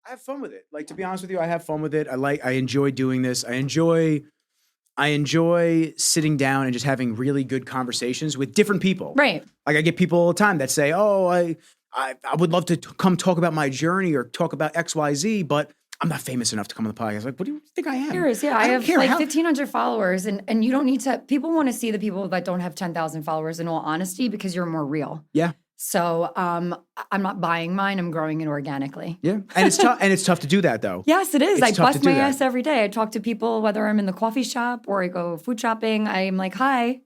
I have fun with it. Like, to be honest with you, I have fun with it. I enjoy doing this. I enjoy sitting down and just having really good conversations with different people. Right. Like, I get people all the time that say, "Oh, I would love to come talk about my journey or talk about XYZ, but I'm not famous enough to come on the podcast." Like, what do you think I am? I have like 1,500 followers, and you don't need to. People want to see the people that don't have 10,000 followers. In all honesty, because you're more real. Yeah. So I'm not buying mine. I'm growing it organically. Yeah, and it's tough. And it's tough to do that, though. Yes, it is. It's I bust my ass every day. I talk to people, whether I'm in the coffee shop or I go food shopping. I'm like, "Hi,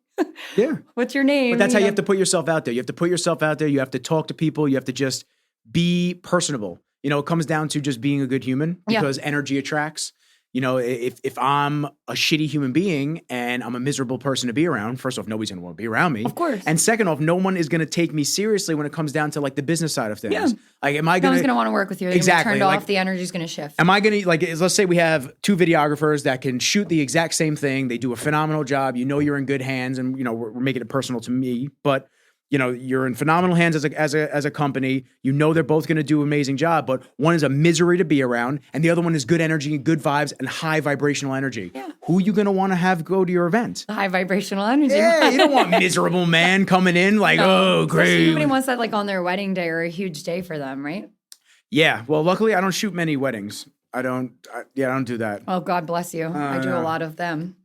Yeah. what's your name?" But that's how you have to put yourself out there. You have to put yourself out there. You have to talk to people. You have to just be personable. You know, it comes down to just being a good human because energy attracts. You know, if I'm a shitty human being and I'm a miserable person to be around, first off, nobody's going to want to be around me. Of course. And second off, no one is going to take me seriously when it comes down to like the business side of things. Yeah. Like, am No I going one's going to want to work with you. They're Exactly. Turned Like, off, the energy's going to shift. Am I going to, like, let's say we have 2 videographers that can shoot the exact same thing. They do a phenomenal job. You know, you're in good hands, and, you know, we're making it personal to me, but you know, you're in phenomenal hands as a company. You know, they're both going to do an amazing job, but one is a misery to be around, and the other one is good energy and good vibes and high vibrational energy. Yeah. Who are you going to want to have go to your event? The high vibrational energy. Yeah, you don't want miserable man coming in like, oh, Especially great. Nobody wants that like on their wedding day or a huge day for them, right? Yeah. Well, luckily, I don't shoot many weddings. I don't do that. Oh, God bless you. I do a lot of them.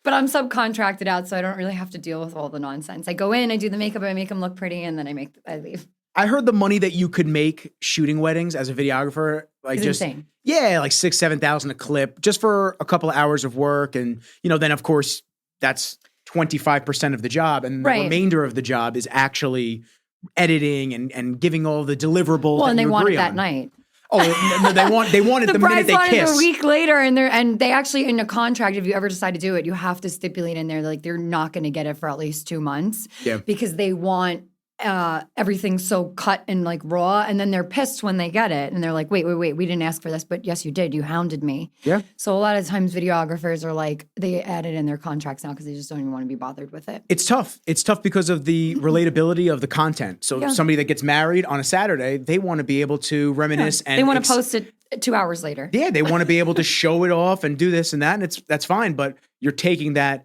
But I'm subcontracted out, so I don't really have to deal with all the nonsense. I go in, I do the makeup, I make them look pretty, and then I leave. I heard the money that you could make shooting weddings as a videographer, like, It's just insane. Yeah, like $6,000-7,000 a clip just for a couple of hours of work, and you know, then of course that's 25% of the job, and the remainder of the job is actually editing and giving all the deliverables. Well, and they want it that night. Oh no, they want it the minute they kiss. A week later, and they actually in a contract, if you ever decide to do it, you have to stipulate in there like they're not going to get it for at least 2 months. Yeah. Because they want everything so cut and like raw, and then they're pissed when they get it, and they're like, wait, we didn't ask for this, but yes, you did. You hounded me. Yeah. So a lot of times, videographers are like they add it in their contracts now because they just don't even want to be bothered with it. It's tough. It's tough because of the relatability of the content. So somebody that gets married on a Saturday, they want to be able to reminisce and they want to post it 2 hours later. Yeah, they want to be able to show it off and do this and that, and that's fine. But you're taking that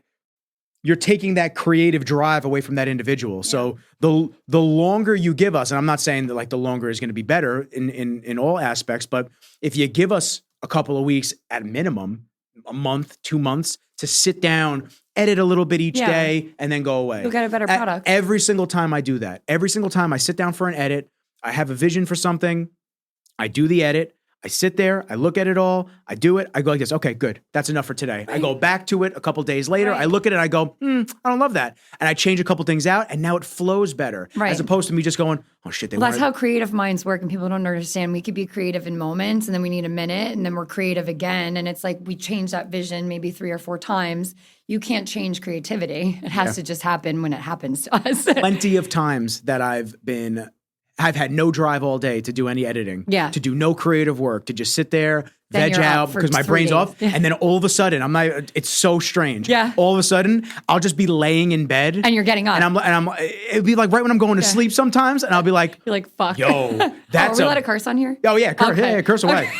creative drive away from that individual. Yeah. So the longer you give us, and I'm not saying that like the longer is going to be better in all aspects, but if you give us a couple of weeks at minimum, a month, 2 months to sit down, edit a little bit each day, and then go away. You'll get a better product. Every single time I do that, every single time I sit down for an edit, I have a vision for something, I do the edit, I sit there, I look at it all, I do it, I go like this, okay, good, that's enough for today. Right. I go back to it a couple days later, I look at it, I go, I don't love that. And I change a couple things out, and now it flows better. Right. As opposed to me just going, oh shit, that's how creative minds work, and people don't understand. We could be creative in moments, and then we need a minute, and then we're creative again, and it's like we change that vision maybe 3 or 4 times. You can't change creativity. It has to just happen when it happens to us. Plenty of times that I've had no drive all day to do any editing, to do no creative work, to just sit there, veg out because my brain's off. And then all of a sudden, it's so strange. Yeah. All of a sudden, I'll just be laying in bed. And you're getting up. And I'm it'd be like right when I'm going to sleep sometimes. And I'll be like, you're like, fuck. Yo, that's are we allowed to curse on here? Oh, yeah. Curse away.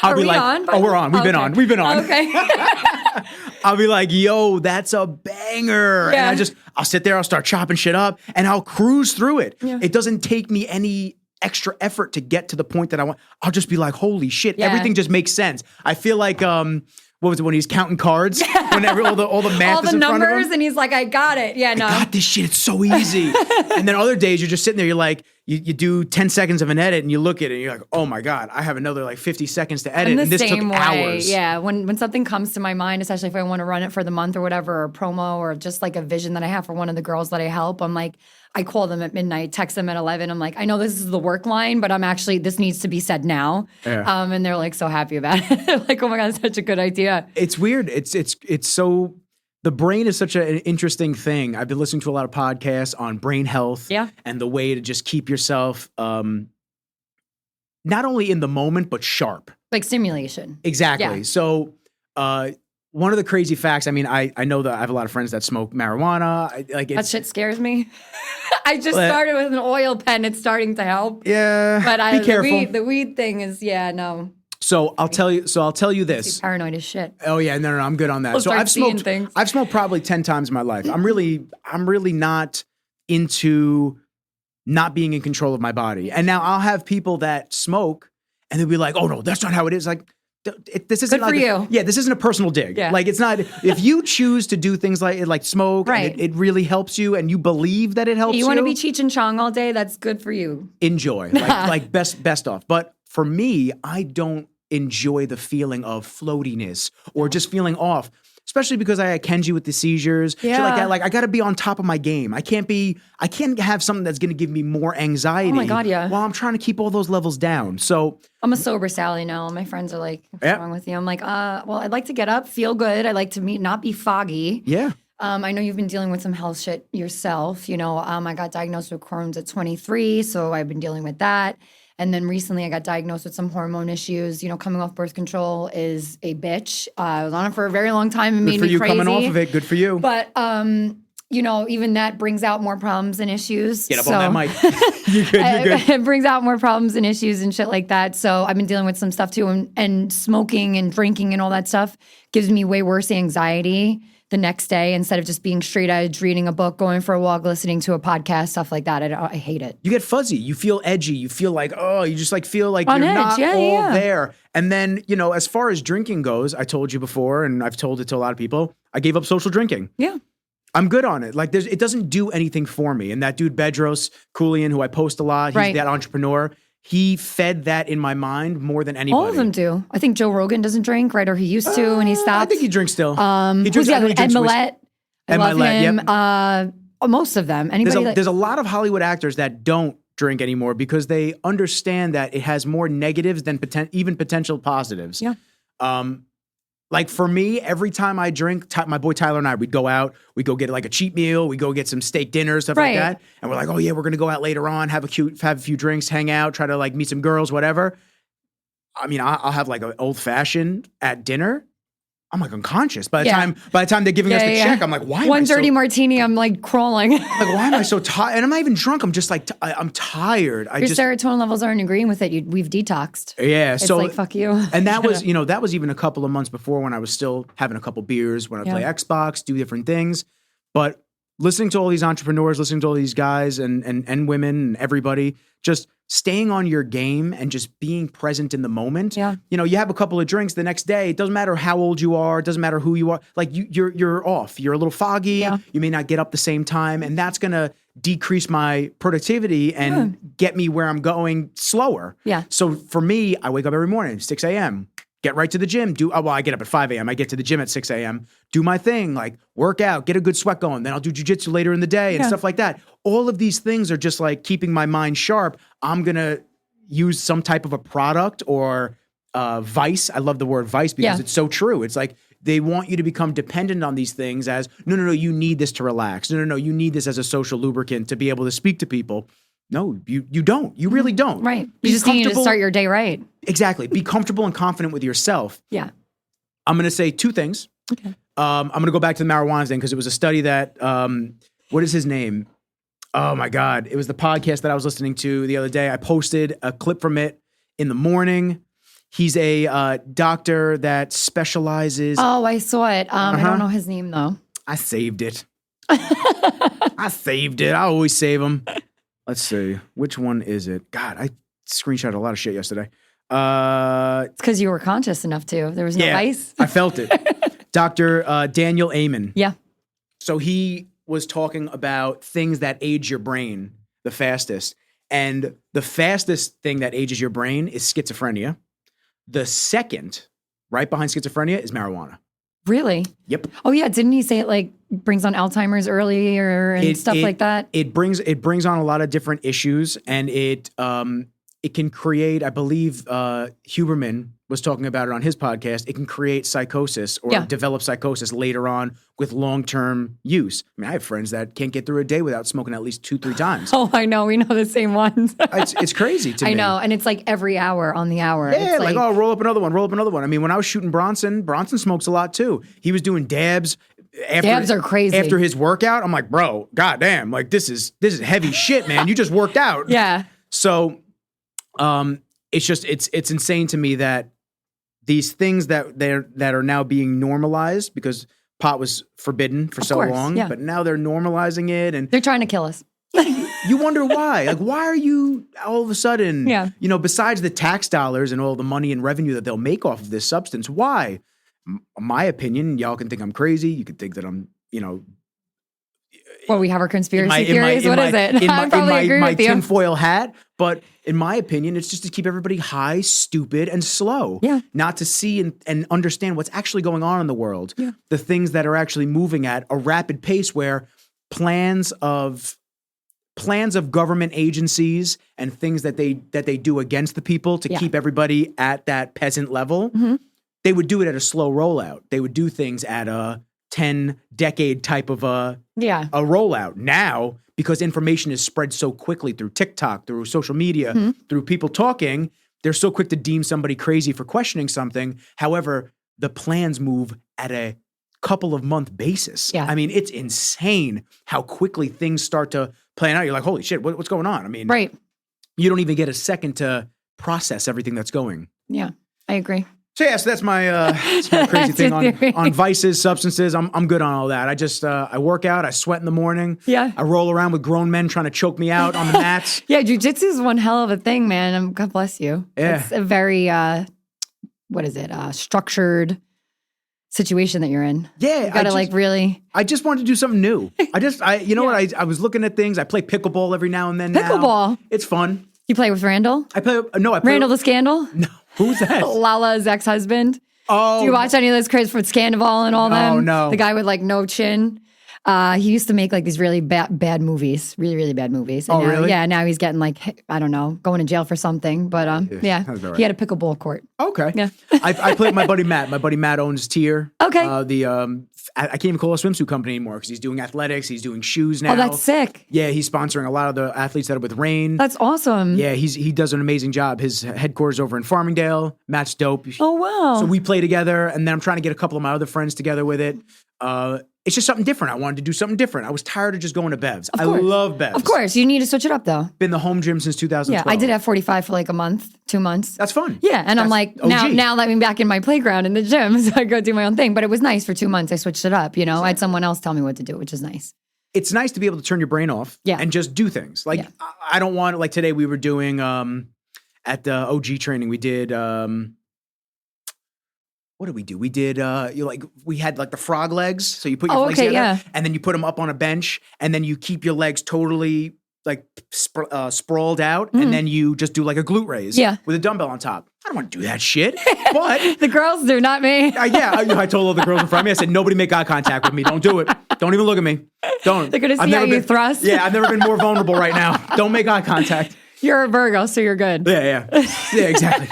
I'll be like, on? Oh, we're on. We've been on. Okay. I'll be like, yo, that's a banger. Yeah. And I'll sit there, I'll start chopping shit up, and I'll cruise through it. Yeah. It doesn't take me any extra effort to get to the point that I want. I'll just be like, holy shit, everything just makes sense. I feel like, what was it when he's counting cards? Whenever all the math all is the in front of him. numbers, and he's like, I got it. Yeah, no. I got this shit. It's so easy. And then other days you're just sitting there, you're like, you do 10 seconds of an edit and you look at it and you're like, oh my God, I have another like 50 seconds to edit. And this took hours. Yeah. When something comes to my mind, especially if I want to run it for the month or whatever, or promo, or just like a vision that I have for one of the girls that I help, I'm like, I call them at midnight, text them at 11. I'm like, I know this is the work line, but this needs to be said now. Yeah. And they're like so happy about it. Like, oh my God, it's such a good idea. It's weird. It's so, the brain is such an interesting thing. I've been listening to a lot of podcasts on brain health and the way to just keep yourself not only in the moment, but sharp. Like stimulation. Exactly. Yeah. So one of the crazy facts, I mean, I know that I have a lot of friends that smoke marijuana. That shit scares me. I just started with an oil pen. It's starting to help. Yeah, but be careful. The weed thing is, no. So I'll tell you this. Paranoid as shit. Oh yeah, no, I'm good on that. So I've smoked probably 10 times in my life. I'm really not into not being in control of my body. And now I'll have people that smoke and they'll be like, "Oh no, that's not how it is." Like, this isn't good for you. Yeah, this isn't a personal dig. Yeah. Like, it's not. If you choose to do things like smoke, right. and it really helps you, and you believe that it helps you. You want to be Cheech and Chong all day? That's good for you. Enjoy, like best off. But for me, I don't enjoy the feeling of floatiness or just feeling off. Especially because I had Kenji with the seizures, shit like that. Like, I got to be on top of my game. I can't have something that's going to give me more anxiety. Oh my God, yeah. While I'm trying to keep all those levels down. So I'm a sober Sally now. My friends are like, "What's wrong with you?" I'm like, well, I'd like to get up, feel good. I like to not be foggy. Yeah. I know you've been dealing with some health shit yourself. I got diagnosed with Crohn's at 23, so I've been dealing with that. And then recently I got diagnosed with some hormone issues. Coming off birth control is a bitch. I was on it for a very long time and made me crazy. Good for you coming off of it. Good for you. But, even that brings out more problems and issues. Get up on that mic. You're good. It brings out more problems and issues and shit like that. So I've been dealing with some stuff too. And smoking and drinking and all that stuff gives me way worse anxiety the next day instead of just being straight edge, reading a book, going for a walk, listening to a podcast, stuff like that. I hate it. You get fuzzy. You feel edgy. You feel like, you just like feel like on you're edge. not all there. And then, as far as drinking goes, I told you before, and I've told it to a lot of people, I gave up social drinking. Yeah. I'm good on it. Like, it doesn't do anything for me. And that dude, Bedros Koulian, who I post a lot, he's that entrepreneur. He fed that in my mind more than anybody. All of them do. I think Joe Rogan doesn't drink, right? Or he used to, and he stopped. I think he drinks still. He drinks. Ed Millett. I love him. Yep. Most of them. There's a lot of Hollywood actors that don't drink anymore because they understand that it has more negatives than even potential positives. Yeah. Like for me, every time I drink, my boy Tyler and I, we'd go out, we'd go get like a cheap meal, we'd go get some steak dinner, stuff like that. And we're like, oh yeah, we're going to go out later on, have a few drinks, hang out, try to like meet some girls, whatever. I mean, I'll have like an old fashioned at dinner. I'm like unconscious. By the time they're giving us the check, I'm like, why am I One dirty martini, I'm like crawling. Like, why am I so tired? And I'm not even drunk. I'm just like, I'm tired. Your serotonin levels aren't agreeing with it. We've detoxed. Yeah. It's like, fuck you. And that was, that was even a couple of months before when I was still having a couple beers, when I play Xbox, do different things. But listening to all these entrepreneurs, listening to all these guys and women and everybody, just staying on your game and just being present in the moment. Yeah. You have a couple of drinks the next day. It doesn't matter how old you are. It doesn't matter who you are. Like you're off. You're a little foggy. Yeah. You may not get up the same time. And that's going to decrease my productivity and get me where I'm going slower. Yeah. So for me, I wake up every morning, 6 a.m., get right to the gym. I get up at 5 a.m. I get to the gym at 6 a.m., do my thing, like work out, get a good sweat going. Then I'll do jujitsu later in the day and stuff like that. All of these things are just like keeping my mind sharp. I'm going to use some type of a product or vice. I love the word vice because it's so true. It's like they want you to become dependent on these things as, no, you need this to relax. No, you need this as a social lubricant to be able to speak to people. No, you don't. You really don't. Right. You just need to start your day right. Exactly. Be comfortable and confident with yourself. Yeah. I'm going to say two things. Okay. I'm going to go back to the marijuana thing because it was a study that, what is his name? Oh my God. It was the podcast that I was listening to the other day. I posted a clip from it in the morning. He's a doctor that specializes. Oh, I saw it. I don't know his name though. I saved it. I always save them. Let's see. Which one is it? God, I screenshotted a lot of shit yesterday. It's because you were conscious enough to. There was no ice. I felt it. Dr. Daniel Amen. Yeah. So he was talking about things that age your brain the fastest. And the fastest thing that ages your brain is schizophrenia. The second, right behind schizophrenia, is marijuana. Really? Yep. Oh yeah, didn't he say it like brings on Alzheimer's earlier and stuff like that? It brings on a lot of different issues, and it it can create, I believe Huberman was talking about it on his podcast, it can create psychosis or develop psychosis later on with long-term use. I mean, I have friends that can't get through a day without smoking at least 2-3 times. Oh, I know. We know the same ones. It's crazy to me. I know. And it's like every hour on the hour. Yeah, it's like, oh, roll up another one. I mean, when I was shooting Bronson smokes a lot too. He was doing dabs. Dabs are crazy. After his workout, I'm like, bro, goddamn, like this is heavy shit, man. You just worked out. Yeah. So, it's just it's insane to me that these things that are now being normalized because pot was forbidden for so long, but now they're normalizing it and they're trying to kill us. You wonder why. Like, why are you all of a sudden, besides the tax dollars and all the money and revenue that they'll make off of this substance, why? My opinion, y'all can think I'm crazy. You could think that I'm, well, we have our conspiracy theories. What is it? I probably agree with you. My tinfoil hat. But in my opinion, it's just to keep everybody high, stupid, and slow. Yeah. Not to see and understand what's actually going on in the world. Yeah. The things that are actually moving at a rapid pace where plans of government agencies and things that they do against the people to keep everybody at that peasant level, they would do it at a slow rollout. They would do things at a 10-decade type of a rollout. Now, because information is spread so quickly through TikTok, through social media, through people talking, they're so quick to deem somebody crazy for questioning something. However, the plans move at a couple of month basis. Yeah. I mean, it's insane how quickly things start to plan out. You're like, holy shit, what's going on? I mean, you don't even get a second to process everything that's going. Yeah, I agree. So that's my crazy thing on vices, substances. I'm good on all that. I just I work out, I sweat in the morning. Yeah. I roll around with grown men trying to choke me out on the mats. Yeah, jiu-jitsu is one hell of a thing, man. God bless you. Yeah. It's a very structured situation that you're in. Yeah. You gotta really. I just wanted to do something new. What? I was looking at things. I play pickleball every now and then. Pickleball. Now. It's fun. You play with Randall? I play Randall the Scandal? No. Who's that? Lala's ex-husband. Oh. Do you watch any of those crazy for Scandival and all them? Oh, no. The guy with no chin. He used to make these really bad movies, really, really bad movies. And really? Yeah, now he's getting I don't know, going to jail for something. But he had a pickleball court. Okay. Yeah. I play with my buddy Matt. My buddy Matt owns Tier. Okay. I can't even call a swimsuit company anymore because he's doing athletics. He's doing shoes now. Oh, that's sick. Yeah, he's sponsoring a lot of the athletes that are with Rain. That's awesome. Yeah, he does an amazing job. His headquarters over in Farmingdale. Matt's dope. Oh, wow. So we play together, and then I'm trying to get a couple of my other friends together with it. It's just something different. I wanted to do something different. I was tired of just going to Bevs. I love Bevs. Of course. You need to switch it up, though. Been the home gym since 2012. Yeah, I did have 45 for a month, 2 months. That's fun. Yeah, and I'm like, now let me back in my playground in the gym, so I go do my own thing. But it was nice for 2 months. I switched it up, I had someone else tell me what to do, which is nice. It's nice to be able to turn your brain off and just do things. I don't want, today we were doing, at the OG training, we did... what did we do? We did, we had the frog legs. So you put your legs together and then you put them up on a bench and then you keep your legs totally sprawled out and then you just do a glute raise with a dumbbell on top. I don't want to do that shit. But the girls do, not me. I told all the girls in front of me, I said, nobody make eye contact with me. Don't do it. Don't even look at me. Don't. They're going to see how you thrust. Yeah, I've never been more vulnerable right now. Don't make eye contact. You're a Virgo, so you're good. Yeah, exactly.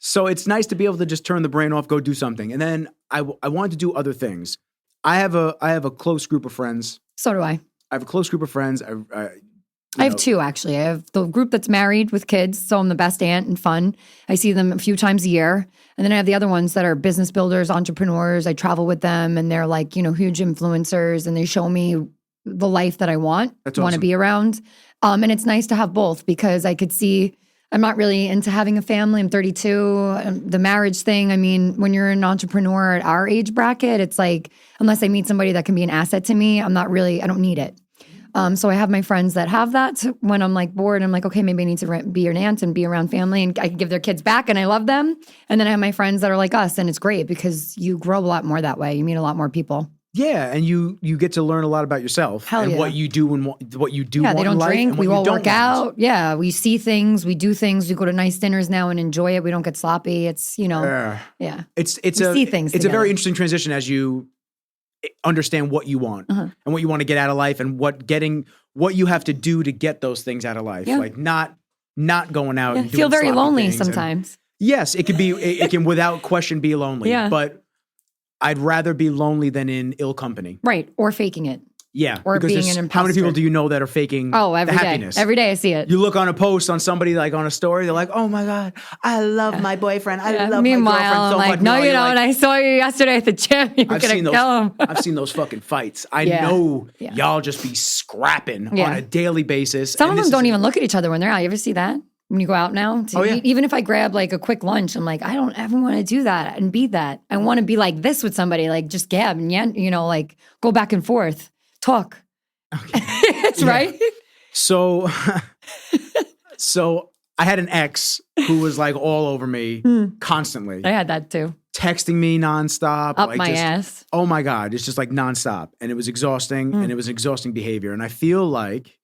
So it's nice to be able to just turn the brain off, go do something. And then I wanted to do other things. I have a close group of friends. So do I. I have a close group of friends. I have two, actually. I have the group that's married with kids, so I'm the best aunt and fun. I see them a few times a year. And then I have the other ones that are business builders, entrepreneurs. I travel with them, and they're huge influencers, and they show me the life that I want to be around. And it's nice to have both because I could see... I'm not really into having a family. I'm 32. The marriage thing, I mean, when you're an entrepreneur at our age bracket, it's unless I meet somebody that can be an asset to me, I don't need it. So I have my friends that have that. So when I'm bored, I'm okay, maybe I need to be an aunt and be around family and I can give their kids back and I love them. And then I have my friends that are like us and it's great because you grow a lot more that way. You meet a lot more people. Yeah, and you get to learn a lot about yourself and what you do and what you do. Yeah, they don't drink. We all work out. Yeah, we see things. We do things. We go to nice dinners now and enjoy it. We don't get sloppy. It's yeah. It's see things. It's a very interesting transition as you understand what you want and what you want to get out of life and what you have to do to get those things out of life. Yeah. not going out and doing feel very sloppy lonely things. And sometimes. yes, it can without question be lonely. Yeah. But I'd rather be lonely than in ill company. Right. Or faking it. Yeah. Or because being there's- an how many people imposter. do you know that are faking Oh, the every day. happiness? Every day I see it. You look on a post on somebody, like on a story, they're like, oh my God, I love my boyfriend. I love my Meanwhile, girlfriend so I'm much. like, no, you you're don't. like, I saw you yesterday at the gym. You're I've going seen to those. kill him. I've seen those fucking fights. I Yeah. know Yeah. y'all just be scrapping on a daily basis. Some and of this them don't is- even look at each other when they're out. You ever see that? When you go out now to yeah. eat, even if I grab like a quick lunch, I'm like, I don't ever want to do that and be that. I want to be like this with somebody, like just gab and like go back and forth, talk. Okay. It's right. So I had an ex who was like all over me constantly, I had that too. texting me nonstop. Up like my just, ass. Oh my God. It's just like nonstop. And it was exhausting and it was exhausting behavior. And I feel like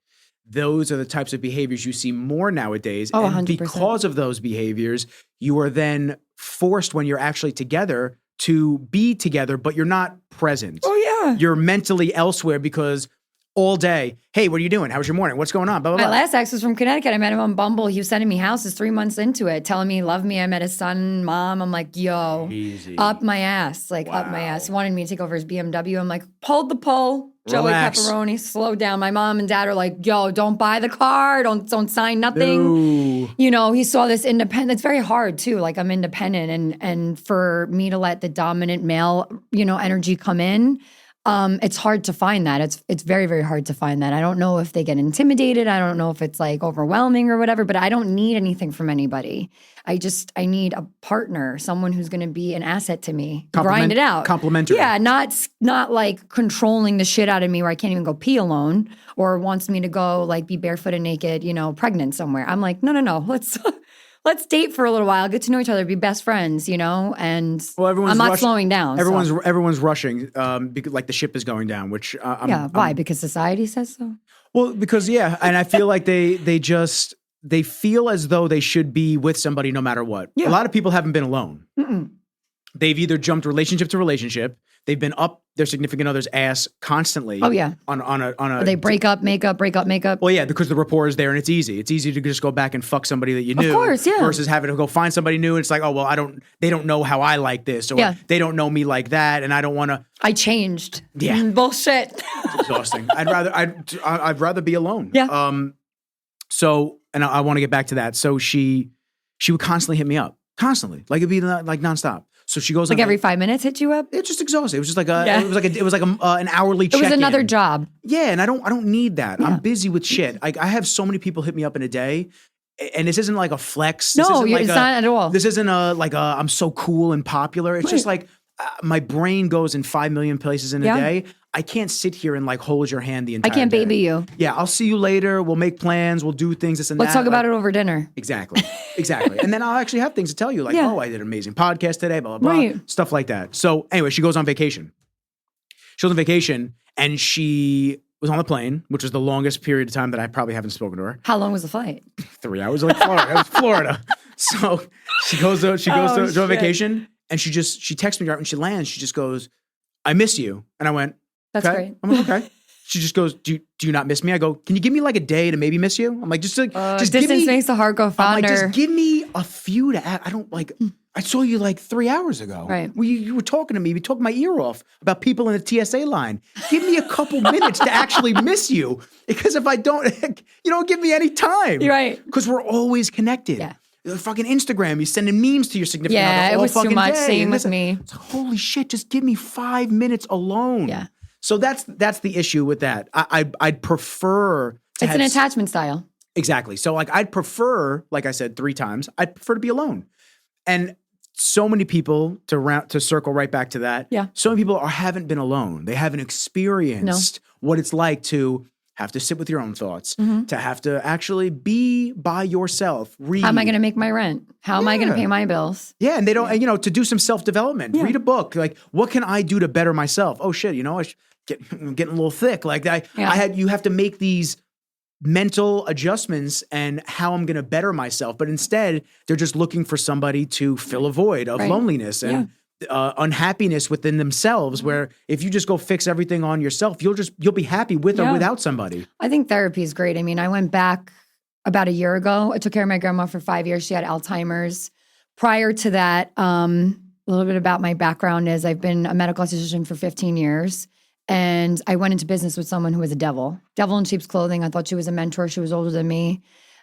those are the types of behaviors you see more nowadays. Oh, and 100%. because of those behaviors, you are then forced when you're actually together to be together, but you're not present. Oh yeah. You're mentally elsewhere because all day, hey, what are you doing? How was your morning? What's going on? Blah, blah, My blah. last ex was from Connecticut. I met him on Bumble. He was sending me houses 3 months into it, telling me he loved me. I met his son, mom. I'm like, yo, Easy. up my ass, like up my ass. He wanted me to take over his BMW. I'm like, hold the pole, Joey Relax. Pepperoni, slow down. My mom and dad are like, yo, don't buy the car, don't sign nothing. No. He saw this independent. It's very hard too. Like I'm independent, and for me to let the dominant male, energy come in. It's hard to find that. It's very, very hard to find that. I don't know if they get intimidated. I don't know if it's like overwhelming or whatever, but I don't need anything from anybody. I need a partner, someone who's going to be an asset to me. Grind it out. Complimentary. Yeah, not like controlling the shit out of me where I can't even go pee alone or wants me to go like be barefoot and naked, pregnant somewhere. I'm like, no, let's date for a little while, get to know each other, be best friends, and everyone's I'm not rushing- slowing down. so. Everyone's rushing because like the ship is going down, which Why? Because society says so? Well, because and I feel like they feel as though they should be with somebody no matter what. Yeah. A lot of people haven't been alone. Mm-mm. They've either jumped relationship to relationship. They've been up their significant other's ass constantly. Oh, yeah. On a. Or they break up, make up. Well, yeah, because the rapport is there and it's easy. It's easy to just go back and fuck somebody that you knew. Of course, yeah. Versus having to go find somebody new. And it's like, oh, well, they don't know how I like this, or they don't know me like that, and I don't want to. I changed. Yeah. Bullshit. It's exhausting. I'd rather be alone. Yeah. So, and I want to get back to that. So she would constantly hit me up, constantly, like it'd be like nonstop. So she goes Like on, every 5 minutes hit you up? it's just exhausting. It was just like it was like an hourly. It was another job. Yeah, and I don't need that. I'm busy with shit. I have so many people hit me up in a day, and this isn't like a flex. This No, isn't like it's not at all. This isn't I'm so cool and popular. It's just like my brain goes in 5 million places in a day. I can't sit here and like hold your hand the entire I can't day. baby you. Yeah, I'll see you later. We'll make plans. We'll do things. This and Let's that. talk about it over dinner. Exactly. And then I'll actually have things to tell you, like, oh, I did an amazing podcast today, blah, blah, blah. Right. Stuff like that. So anyway, she goes on vacation. She goes on vacation and she was on the plane, which was the longest period of time that I probably haven't spoken to her. How long was the flight? 3 hours, like Florida. It was Florida. So she goes to a vacation and she texts me right when she lands. She just goes, I miss you. And I went, That's okay. great. I'm like, okay. She just goes, do you not miss me? I go, can you give me like a day to maybe miss you? I'm like, just give Distance me, makes the heart go I'm fonder. like, just give me a few to add. I don't like, I saw you like 3 hours ago. Right. You were talking to me. You talked my ear off about people in the TSA line. Give me a couple minutes to actually miss you. Because if I don't, you don't give me any time. You're right. Because we're always connected. Yeah. Fucking Instagram, you're sending memes to your significant other Yeah, it all was too fucking much. day. Same And with listen, me. it's like, holy shit, just give me 5 minutes alone. Yeah. So that's the issue with that. I'd prefer to It's have an attachment style. Exactly. So like I'd prefer, like I said 3 times, I'd prefer to be alone. And so many people to circle right back to that. Yeah. So many people haven't been alone. They haven't experienced what it's like to have to sit with your own thoughts, to have to actually be by yourself. Read. How am I going to make my rent? How am I going to pay my bills? Yeah, and they don't, to do some self-development, read a book. Like, what can I do to better myself? Oh shit, I'm getting a little thick. Like you have to make these mental adjustments and how I'm going to better myself. But instead, they're just looking for somebody to fill a void of loneliness and unhappiness within themselves. Where if you just go fix everything on yourself, you'll be happy with or without somebody. I think therapy is great. I mean, I went back about a year ago. I took care of my grandma for 5 years. She had Alzheimer's. Prior to that, a little bit about my background is I've been a medical aesthetician for 15 years. And I went into business with someone who was a devil in sheep's clothing. I thought she was a mentor. She was older than me.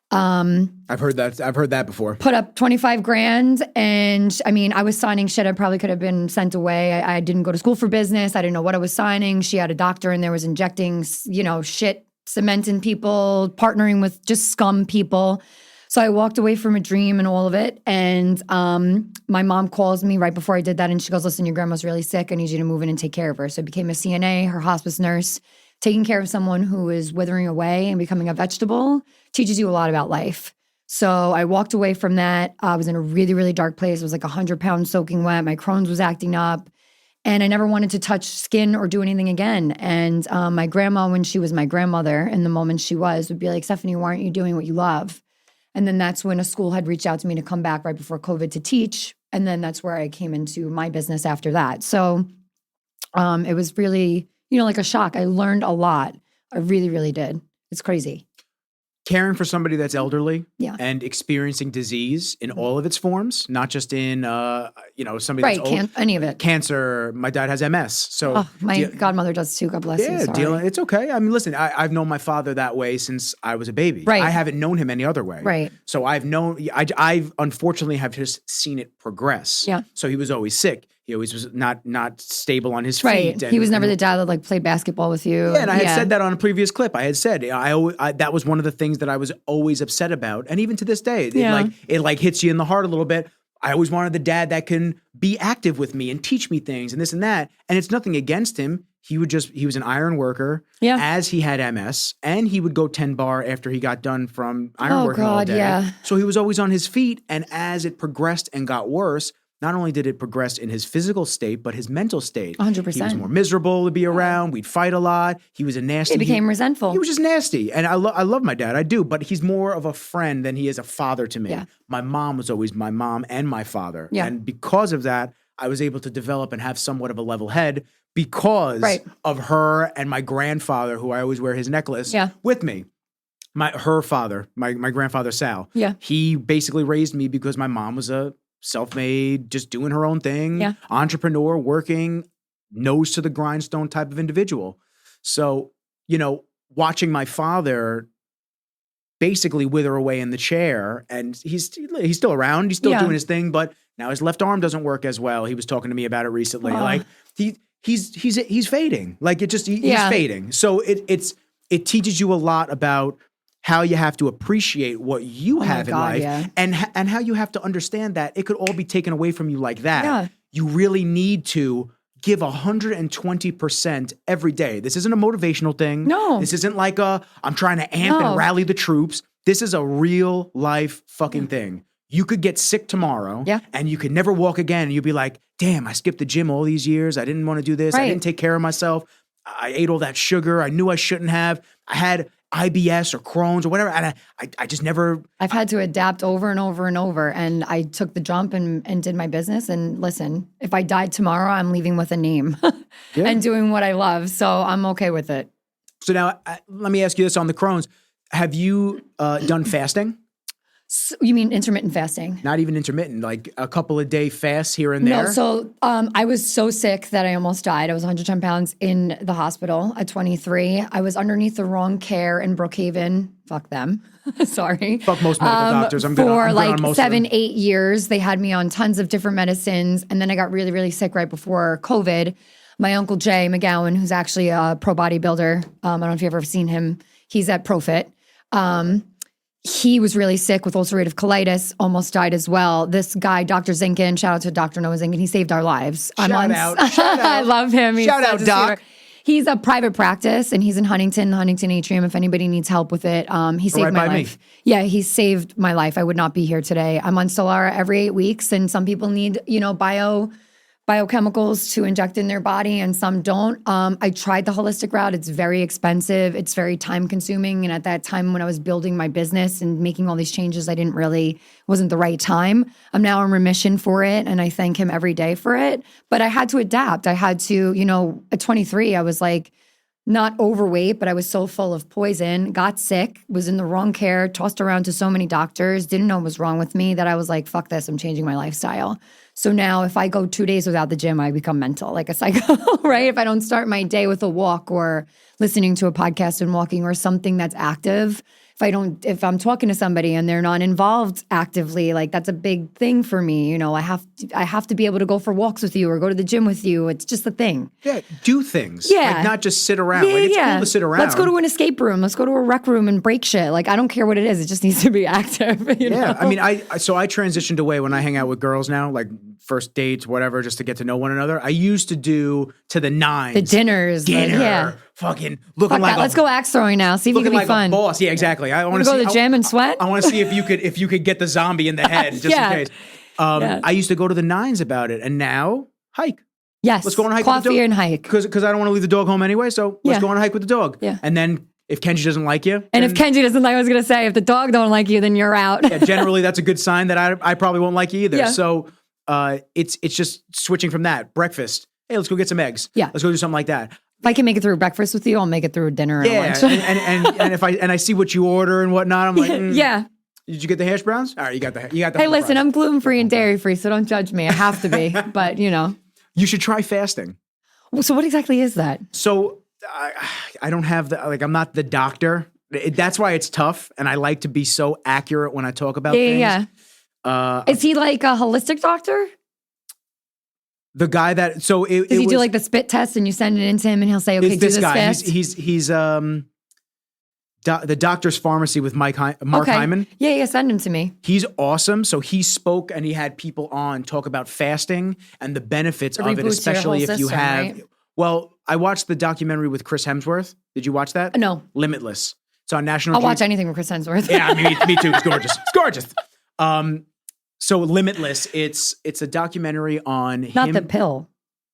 I've heard that before. Put up 25 grand. And I mean, I was signing shit. I probably could have been sent away. I didn't go to school for business. I didn't know what I was signing. She had a doctor and there was injecting, shit, cement in people, partnering with just scum people. So I walked away from a dream and all of it. And my mom calls me right before I did that. And she goes, listen, your grandma's really sick. I need you to move in and take care of her. So I became a CNA, her hospice nurse. Taking care of someone who is withering away and becoming a vegetable teaches you a lot about life. So I walked away from that. I was in a really, really dark place. It was like 100 pounds soaking wet. My Crohn's was acting up. And I never wanted to touch skin or do anything again. And my grandma, when she was my grandmother, in the moment she was, would be like, Stephanie, why aren't you doing what you love? And then that's when a school had reached out to me to come back right before COVID to teach. And then that's where I came into my business after that. So it was really, like a shock. I learned a lot. I really, really did. It's crazy. Caring for somebody that's elderly and experiencing disease in all of its forms, not just in, somebody that's old. Any of it. Cancer. My dad has MS. So my godmother does too. God bless you. Sorry. It's okay. I mean, listen, I've known my father that way since I was a baby. Right. I haven't known him any other way. Right. So I've unfortunately have just seen it progress. Yeah. So he was always sick. He always was not stable on his right. feet. He was never the dad that played basketball with you. Yeah, and I had said that on a previous clip. I had said that was one of the things that I was always upset about, and even to this day, it hits you in the heart a little bit. I always wanted the dad that can be active with me and teach me things and this and that. And it's nothing against him. He was an iron worker as he had MS, and he would go 10 bar after he got done from iron working all day. Yeah. So he was always on his feet, and as it progressed and got worse, not only did it progress in his physical state, but his mental state. 100%. He was more miserable to be around. We'd fight a lot. He was a nasty. He became resentful. He was just nasty. And I love my dad. I do. But he's more of a friend than he is a father to me. Yeah. My mom was always my mom and my father. Yeah. And because of that, I was able to develop and have somewhat of a level head because of her and my grandfather, who I always wear his necklace with me. Her father, my grandfather, Sal. Yeah. He basically raised me because my mom was a self-made, just doing her own thing, entrepreneur, working, nose to the grindstone type of individual. So, watching my father basically wither away in the chair, and he's still around, he's still doing his thing, but now his left arm doesn't work as well. He was talking to me about it recently. Like he's fading. Like he's fading. So it teaches you a lot about how you have to appreciate what you have in life and how you have to understand that it could all be taken away from you like that. Yeah. You really need to give 120% every day. This isn't a motivational thing. No. This isn't like I'm trying to amp and rally the troops. This is a real life fucking thing. You could get sick tomorrow and you could never walk again. And you'd be like, damn, I skipped the gym all these years. I didn't want to do this. I didn't take care of myself. I ate all that sugar. I knew I shouldn't have. I had IBS or Crohn's or whatever. And I just never. I've had to adapt over and over and over. And I took the jump and did my business. And listen, if I died tomorrow, I'm leaving with a name and doing what I love. So I'm okay with it. So now let me ask you this on the Crohn's. Have you done fasting? So, you mean intermittent fasting? Not even intermittent, like a couple of day fasts here and there? No, so I was so sick that I almost died. I was 110 pounds in the hospital at 23. I was underneath the wrong care in Brookhaven. Fuck them. Sorry. Fuck most medical doctors. I'm good for on like most 7-8 years. They had me on tons of different medicines. And then I got really, really sick right before COVID. My uncle Jay McGowan, who's actually a pro bodybuilder. I don't know if you've ever seen him. He's at Profit. He was really sick with ulcerative colitis, almost died as well. This guy, Dr. Zinkin, shout out to Dr. Noah Zinkin, he saved our lives. Shout out. I love him. Shout out, Doc. He's a private practice, and he's in Huntington Atrium. If anybody needs help with it, he saved my life. Yeah, he saved my life. I would not be here today. I'm on Stelara every 8 weeks, and some people need, biochemicals to inject in their body, and some don't. I tried the holistic route. It's very expensive. It's very time consuming. And at that time when I was building my business and making all these changes, wasn't the right time. I'm now in remission for it, and I thank him every day for it. But I had to adapt. I had to, at 23, I was like, not overweight, but I was so full of poison, got sick, was in the wrong care, tossed around to so many doctors, didn't know what was wrong with me that I was like, fuck this, I'm changing my lifestyle. So now if I go 2 days without the gym, I become mental, like a psycho, right? If I don't start my day with a walk or listening to a podcast and walking or something that's active, if I'm talking to somebody and they're not involved actively, like that's a big thing for me. You know, I have to be able to go for walks with you or go to the gym with you. It's just a thing. Yeah, do things. Yeah. Like not just sit around. Like it's cool to sit around. Let's go to an escape room. Let's go to a rec room and break shit. Like I don't care what it is. It just needs to be active. You know? I mean, I transitioned away when I hang out with girls now, like first dates, whatever, just to get to know one another. I used to do to the nines. The dinners. Fucking looking like let's go axe throwing now. See if you can be like fun. A boss. Yeah, exactly. I want to go to the gym and sweat. I want to see if you could get the zombie in the head just in case. I used to go to the nines about it, and now hike. Yes. Let's go on a hike with the dog. Coffee and hike. Because I don't want to leave the dog home anyway, so let's go on a hike with the dog. Yeah. And then if Kenji doesn't like you. And if Kenji doesn't like, I was going to say, if the dog don't like you, then you're out. Yeah, generally that's a good sign that I probably won't like you either. Yeah. So it's just switching from that. Breakfast. Hey, let's go get some eggs. Yeah. Let's go do something like that. If I can make it through breakfast with you, I'll make it through dinner and lunch. and if I see what you order and whatnot, I'm like, yeah. Did you get the hash browns? All right, you got the Hey, hash listen, browns. I'm gluten-free and dairy-free, so don't judge me. I have to be, but you know. You should try fasting. So what exactly is that? So I don't have I'm not the doctor. That's why it's tough, and I like to be so accurate when I talk about things. Yeah. Is he like a holistic doctor? The guy that does he do like the spit test and you send it into him and he'll say, okay, do this guy. fast? He's the doctor's pharmacy with Mark Hyman. Yeah, send him to me. He's awesome. So he spoke and he had people on talk about fasting and the benefits of it, especially if you have. Right? Well, I watched the documentary with Chris Hemsworth. Did you watch that? No. Limitless. It's on National. I'll watch anything with Chris Hemsworth. Yeah, me too. It's gorgeous. It's gorgeous. So Limitless, it's a documentary on Not the pill.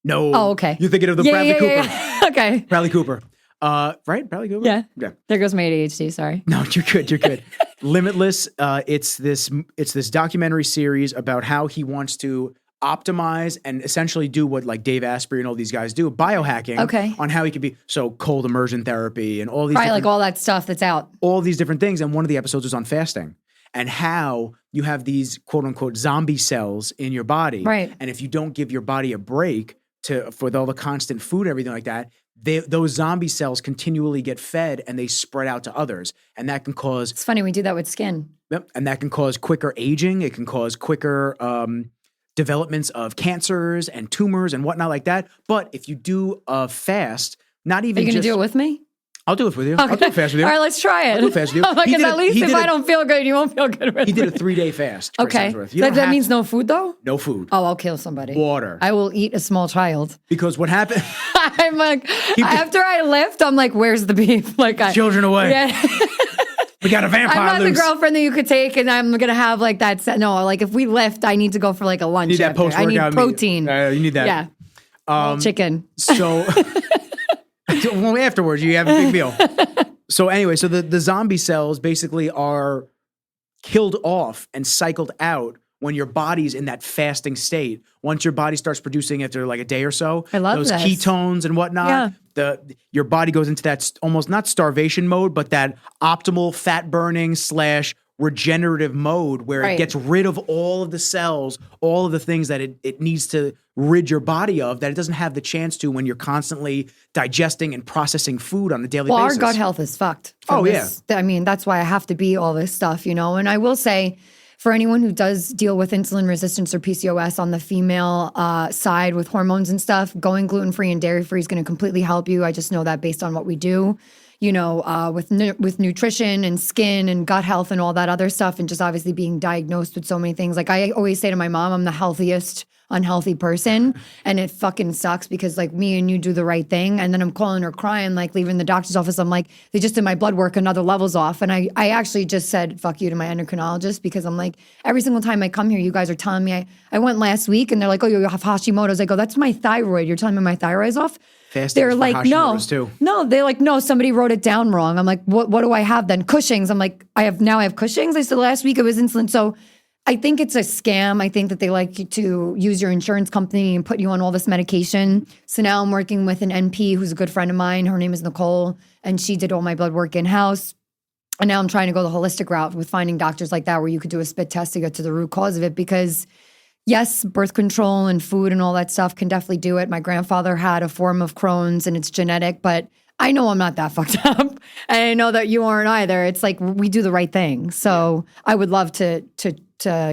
No. Oh, okay. You're thinking of the Bradley Cooper. Yeah. Okay. Bradley Cooper. Right? Bradley Cooper? Yeah. There goes my ADHD, sorry. No, you're good. Limitless, it's this documentary series about how he wants to optimize and essentially do what like Dave Asprey and all these guys do, biohacking on how he could be cold immersion therapy and all these like all that stuff that's out. All these different things. And one of the episodes was on fasting and how you have these quote unquote zombie cells in your body. Right. And if you don't give your body a break for all the constant food and everything like that, those zombie cells continually get fed and they spread out to others. And that can cause... It's funny, we do that with skin. Yep. And that can cause quicker aging. It can cause quicker developments of cancers and tumors and whatnot like that. But if you do a fast, not even Are you going to do it with me? I'll do it with you. Okay. I'll do a fast with you. All right, let's try it. I'll do a fast with you. Because at least if I don't feel good, you won't feel good with me. He did a 3-day fast. Okay. That means no food, though? No food. Oh, I'll kill somebody. Water. I will eat a small child. Because what happened... I'm like, after I lift, I'm like, where's the beef? Children away. Yeah. We got a vampire I'm not loose. the girlfriend that you could take and I'm going to have like that. No, like if we lift, I need to go for like a lunch. You need that post-workout. I need protein. You need that. Yeah. Chicken. So... well, afterwards, you have a big meal. So anyway, so the zombie cells basically are killed off and cycled out when your body's in that fasting state. Once your body starts producing after like a day or so, those ketones and whatnot, your body goes into that almost not starvation mode, but that optimal fat burning / regenerative mode where it gets rid of all of the cells, all of the things that it needs to rid your body of that it doesn't have the chance to when you're constantly digesting and processing food on a daily basis. Well, our gut health is fucked. Yeah. I mean, that's why I have to be all this stuff, you know? And I will say, for anyone who does deal with insulin resistance or PCOS on the female side with hormones and stuff, going gluten-free and dairy-free is going to completely help you. I just know that based on what we do. You know, with nutrition and skin and gut health and all that other stuff, and just obviously being diagnosed with so many things. Like I always say to my mom, I'm the healthiest unhealthy person, and it fucking sucks because like me and you do the right thing, and then I'm calling her crying, like leaving the doctor's office. I'm like, they just did my blood work, another level's off, and I actually just said fuck you to my endocrinologist because I'm like, every single time I come here, you guys are telling me I went last week, and they're like, oh, you have Hashimoto's. I go, that's my thyroid. You're telling me my thyroid's off? They're like, no, they're like, no, somebody wrote it down wrong. I'm like, what do I have then? Cushing's. I'm like, I have Cushing's. I said last week it was insulin. So I think it's a scam. I think that they like you to use your insurance company and put you on all this medication. So now I'm working with an NP who's a good friend of mine. Her name is Nicole, and she did all my blood work in-house. And now I'm trying to go the holistic route with finding doctors like that where you could do a spit test to get to the root cause of it. Because yes, birth control and food and all that stuff can definitely do it. My grandfather had a form of Crohn's and it's genetic, but I know I'm not that fucked up. And I know that you aren't either. It's like we do the right thing. So I would love to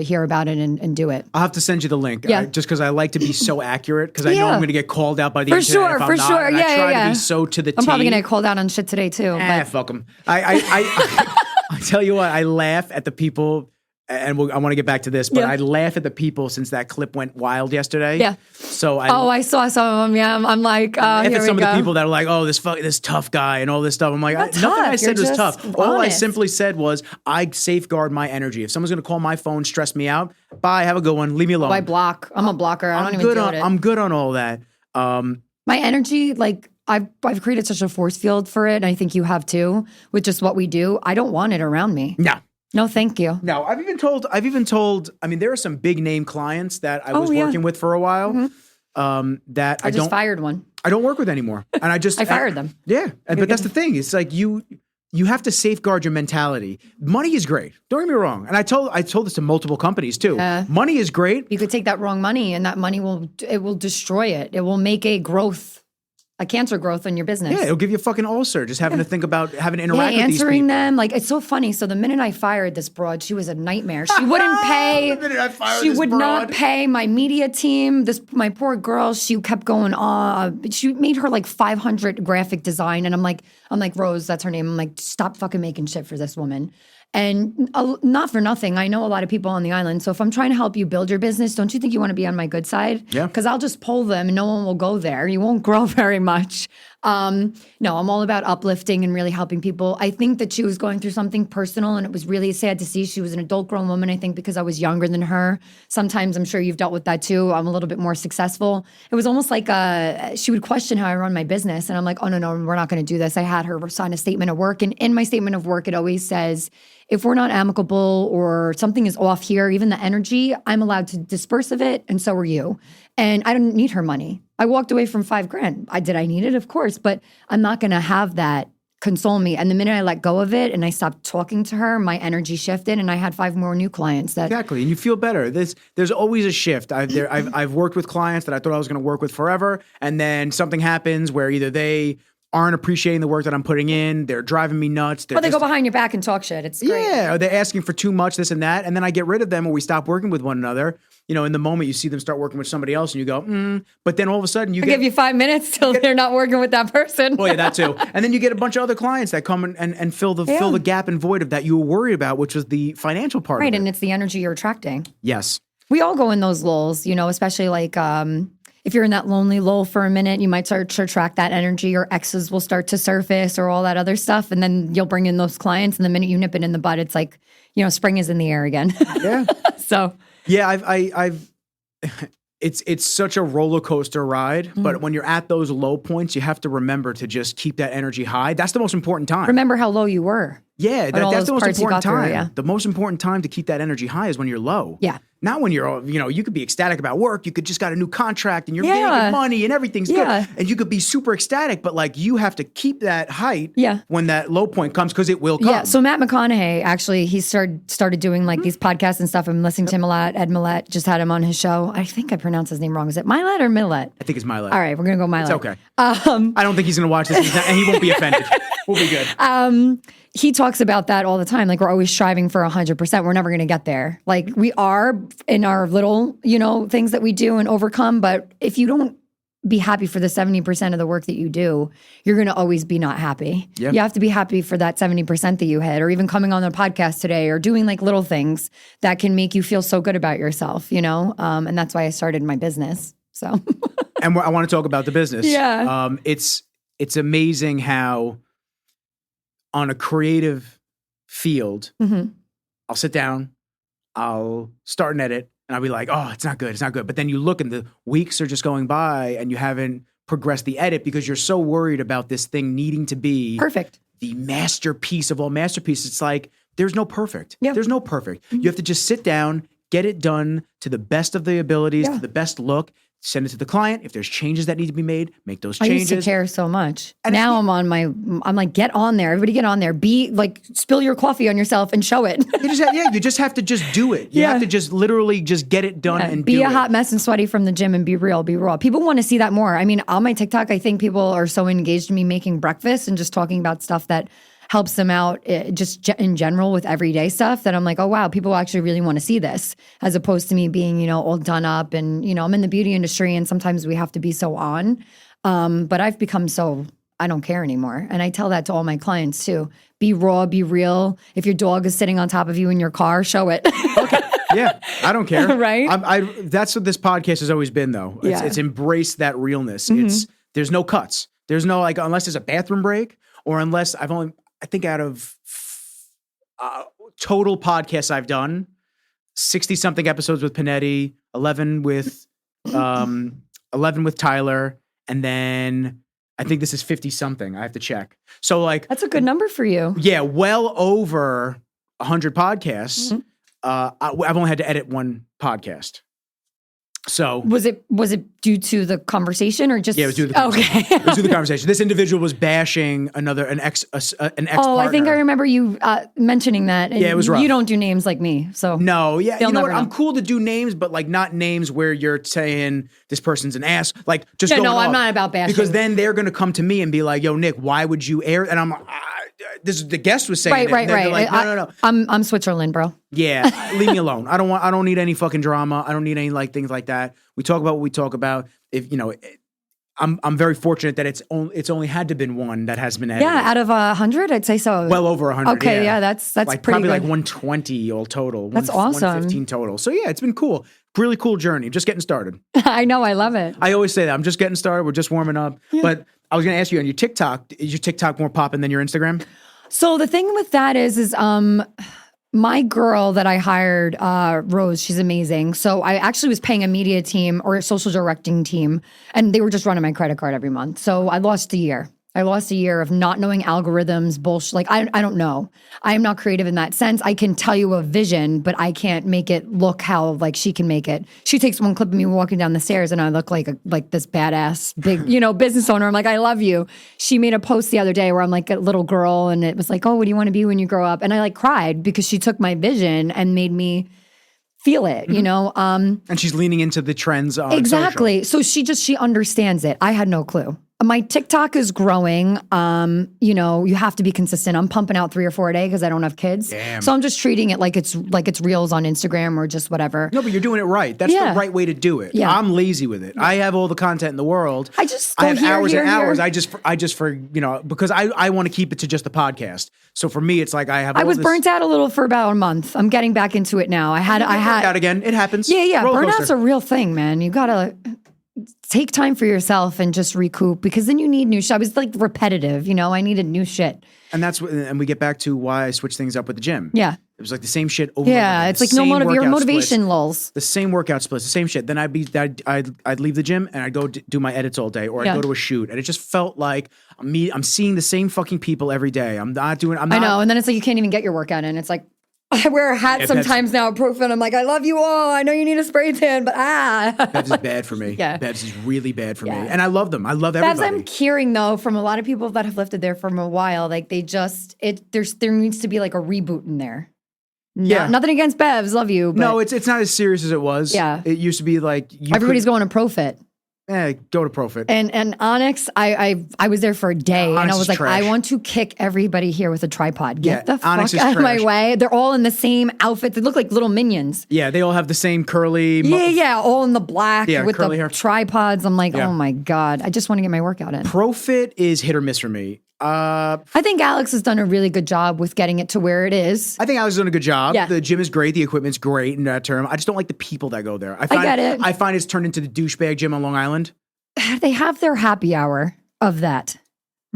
hear about it and do it. I'll have to send you the link. Yeah. Just because I like to be so accurate because I know I'm going to get called out by the for internet sure, if I'm for not. sure. And Yeah, I try yeah. to be so to the I'm probably T. going to get called out on shit today too. But Fuck them. I tell you what, I laugh at the people, and I want to get back to this, but I laugh at the people since that clip went wild yesterday. Yeah. So I saw some of them. Yeah, I'm like, laugh here at we some go. of the people that are like, oh, this tough guy and all this stuff. I'm like, nothing tough. I said You're was just tough. All I honest. simply said was I safeguard my energy. If someone's going to call my phone, stress me out, bye, have a good one, leave me alone. I block. I'm a blocker. I don't even do it. I'm good on all that. My energy, like I've created such a force field for it, and I think you have too, with just what we do. I don't want it around me. No, thank you. No, I've even told, I mean, there are some big name clients that I was working with for a while that I just fired one. I don't work with anymore. And I fired them. Yeah. But that's the thing. It's like you have to safeguard your mentality. Money is great. Don't get me wrong. And I told this to multiple companies too. Money is great. You could take that wrong money and that money will destroy it. It will make a cancer growth in your business. Yeah, it'll give you a fucking ulcer just having to think about having to interact with these people. Answering them. Like, it's so funny. So the minute I fired this broad, she was a nightmare. She wouldn't pay. The minute I fired she this would broad. not pay my media team. My poor girl, she kept going on. She made her like 500 graphic design. And I'm like, Rose, that's her name. I'm like, stop fucking making shit for this woman. And not for nothing, I know a lot of people on the island. So if I'm trying to help you build your business, don't you think you want to be on my good side? Yeah. Because I'll just pull them and no one will go there. You won't grow very much. No, I'm all about uplifting and really helping people. I think that she was going through something personal and it was really sad to see. She was an adult grown woman, I think, because I was younger than her. Sometimes I'm sure you've dealt with that too. I'm a little bit more successful. It was almost like she would question how I run my business. And I'm like, oh, no, we're not going to do this. I had her sign a statement of work. And in my statement of work, it always says, if we're not amicable or something is off here, even the energy, I'm allowed to disperse of it, and so are you. And I didn't need her money. I walked away from $5,000. Did I need it? Of course, but I'm not going to have that console me. And the minute I let go of it and I stopped talking to her, my energy shifted, and I had 5 more new clients. Exactly, and you feel better. There's always a shift. I've worked with clients that I thought I was going to work with forever, and then something happens where either they aren't appreciating the work that I'm putting in. They're driving me nuts. They go behind your back and talk shit. It's great. Yeah, or they're asking for too much, this and that. And then I get rid of them or we stop working with one another. You know, in the moment you see them start working with somebody else and you go, But then all of a sudden you give you 5 minutes till they're not working with that person. Well, yeah, that too. And then you get a bunch of other clients that come and fill the gap and void of that you were worried about, which was the financial part of it. Right, and it's the energy you're attracting. Yes. We all go in those lulls, especially like if you're in that lonely lull for a minute, you might start to attract that energy. Your exes will start to surface or all that other stuff. And then you'll bring in those clients. And the minute you nip it in the bud, it's like, spring is in the air again. Yeah. So. Yeah, it's such a roller coaster ride. But when you're at those low points, you have to remember to just keep that energy high. That's the most important time. Remember how low you were. Yeah, that's the most important time. Through, yeah. The most important time to keep that energy high is when you're low. Yeah. Not when you're, you could be ecstatic about work. You could just got a new contract and you're making money and everything's good. And you could be super ecstatic, but like you have to keep that height when that low point comes because it will come. Yeah. So Matt McConaughey, actually, he started doing like these podcasts and stuff. I'm listening to him a lot. Ed Millett just had him on his show. I think I pronounced his name wrong. Is it Milet or Millet? I think it's Milet. All right, we're going to go Milet. It's okay. I don't think he's going to watch this and he won't be offended. We'll be good. He talks about that all the time. Like, we're always striving for 100%. We're never going to get there. Like, we are in our little, things that we do and overcome. But if you don't be happy for the 70% of the work that you do, you're going to always be not happy. Yeah. You have to be happy for that 70% that you hit, or even coming on the podcast today, or doing like little things that can make you feel so good about yourself, And that's why I started my business. So, and I want to talk about the business. Yeah. It's amazing how on a creative field, I'll sit down, I'll start an edit, and I'll be like, oh, it's not good. But then you look and the weeks are just going by and you haven't progressed the edit because you're so worried about this thing needing to be perfect. The masterpiece of all masterpieces. It's like, there's no perfect. Yeah. There's no perfect. You have to just sit down, get it done to the best of the abilities, to the best look. Send it to the client. If there's changes that need to be made, make those changes. I used to care so much. And now I'm like, get on there. Everybody get on there. Be like, spill your coffee on yourself and show it. You just have to just do it. You have to just literally just get it done and be do a hot mess and sweaty from the gym and be real, be raw. People want to see that more. I mean, on my TikTok, I think people are so engaged in me making breakfast and just talking about stuff that helps them out just in general with everyday stuff that I'm like, oh, wow, people actually really want to see this, as opposed to me being, all done up. And, I'm in the beauty industry and sometimes we have to be so on. But I've become so, I don't care anymore. And I tell that to all my clients too. Be raw, be real. If your dog is sitting on top of you in your car, show it. Okay. Yeah, I don't care. Right? That's what this podcast has always been, though. It's embraced that realness. There's no cuts. There's no, unless there's a bathroom break or unless I think out of total podcasts I've done, 60-something episodes with Panetti, 11 with Tyler, and then I think this is 50-something. I have to check. So that's a good number for you. Yeah, well over 100 podcasts. I've only had to edit one podcast. So was it due to the conversation or just? Yeah, it was due to the conversation. Okay. It was due to the conversation. This individual was bashing an ex partner. Oh, I think I remember you mentioning that. Yeah, it was rough. You don't do names like me, so no. Yeah, you know what? Know. I'm cool to do names, but not names where you're saying this person's an ass. Just going I'm not about bashing, because then they're going to come to me and be like, "Yo, Nick, why would you air?" And I'm. This is the guest was saying right. Like, no. I'm Switzerland, bro. Yeah, leave me alone. I don't need any fucking drama. I don't need any things like that. We talk about what we talk about. If I'm very fortunate that it's only had to been one that has been edited. Yeah, out of 100, I'd say so. Well over 100. Okay, yeah, that's pretty probably good. 120 all total. That's awesome. 115 total. So yeah, it's been cool. Really cool journey. Just getting started. I know, I love it. I always say that I'm just getting started. We're just warming up. Yeah. But I was going to ask you on your TikTok. Is your TikTok more popping than your Instagram? So the thing with that is my girl that I hired, Rose, she's amazing. So I actually was paying a media team or a social directing team, and they were just running my credit card every month. So I lost a year. I lost a year of not knowing algorithms, bullshit. I don't know. I am not creative in that sense. I can tell you a vision, but I can't make it look how she can make it. She takes one clip of me walking down the stairs and I look like this badass big, business owner. I'm like, I love you. She made a post the other day where I'm like a little girl and it was like, oh, what do you want to be when you grow up? And I cried because she took my vision and made me feel it, And she's leaning into the trends on exactly. social. So she understands it. I had no clue. My TikTok is growing. You have to be consistent. I'm pumping out 3 or 4 a day because I don't have kids. Damn. So I'm just treating it like it's reels on Instagram or just whatever. No, but you're doing it right. That's the right way to do it. Yeah. I'm lazy with it. I have all the content in the world. I have hours and hours. I just because I want to keep it to just the podcast. So for me, it's like I was burnt out a little for about a month. I'm getting back into it now. I had out again. It happens. Yeah. Burnout's a real thing, man. You gotta take time for yourself and just recoup because then you need new shit. I was repetitive, I needed new shit. And and we get back to why I switched things up with the gym. Yeah. It was the same shit over. Yeah, it's your motivation lulls. The same workout splits, the same shit. Then I'd leave the gym and I'd go do my edits all day, or I'd go to a shoot, and it just felt like I'm seeing the same fucking people every day. I know, and then it's like you can't even get your workout in. It's like I wear a hat sometimes now, Profin. I'm like, I love you all. I know you need a spray tan, but Bevs is bad for me. Yeah. Bevs is really bad for me. And I love them. I love everybody. Bevs, I'm hearing though from a lot of people that have lifted there from a while, there needs to be a reboot in there. Yeah. Nothing against Bevs, love you. But no, it's not as serious as it was. Yeah. It used to be everybody's going to Profit. Go to Profit. And Onyx, I was there for a day, and I was like, trash. I want to kick everybody here with a tripod. Get the Onyx fuck is out of my trash. way. They're all in the same outfit. They look like little minions. Yeah, they all have the same curly. All in the black with the hair. tripods. I'm like, oh my God, I just want to get my workout in. Profit is hit or miss for me. I think Alex has done a really good job with getting it to where it is. I think Alex has done a good job. Yeah. The gym is great. The equippment's great in that term. I just don't like the people that go there. I get it. I find it's turned into the douchebag gym on Long Island. They have their happy hour of that.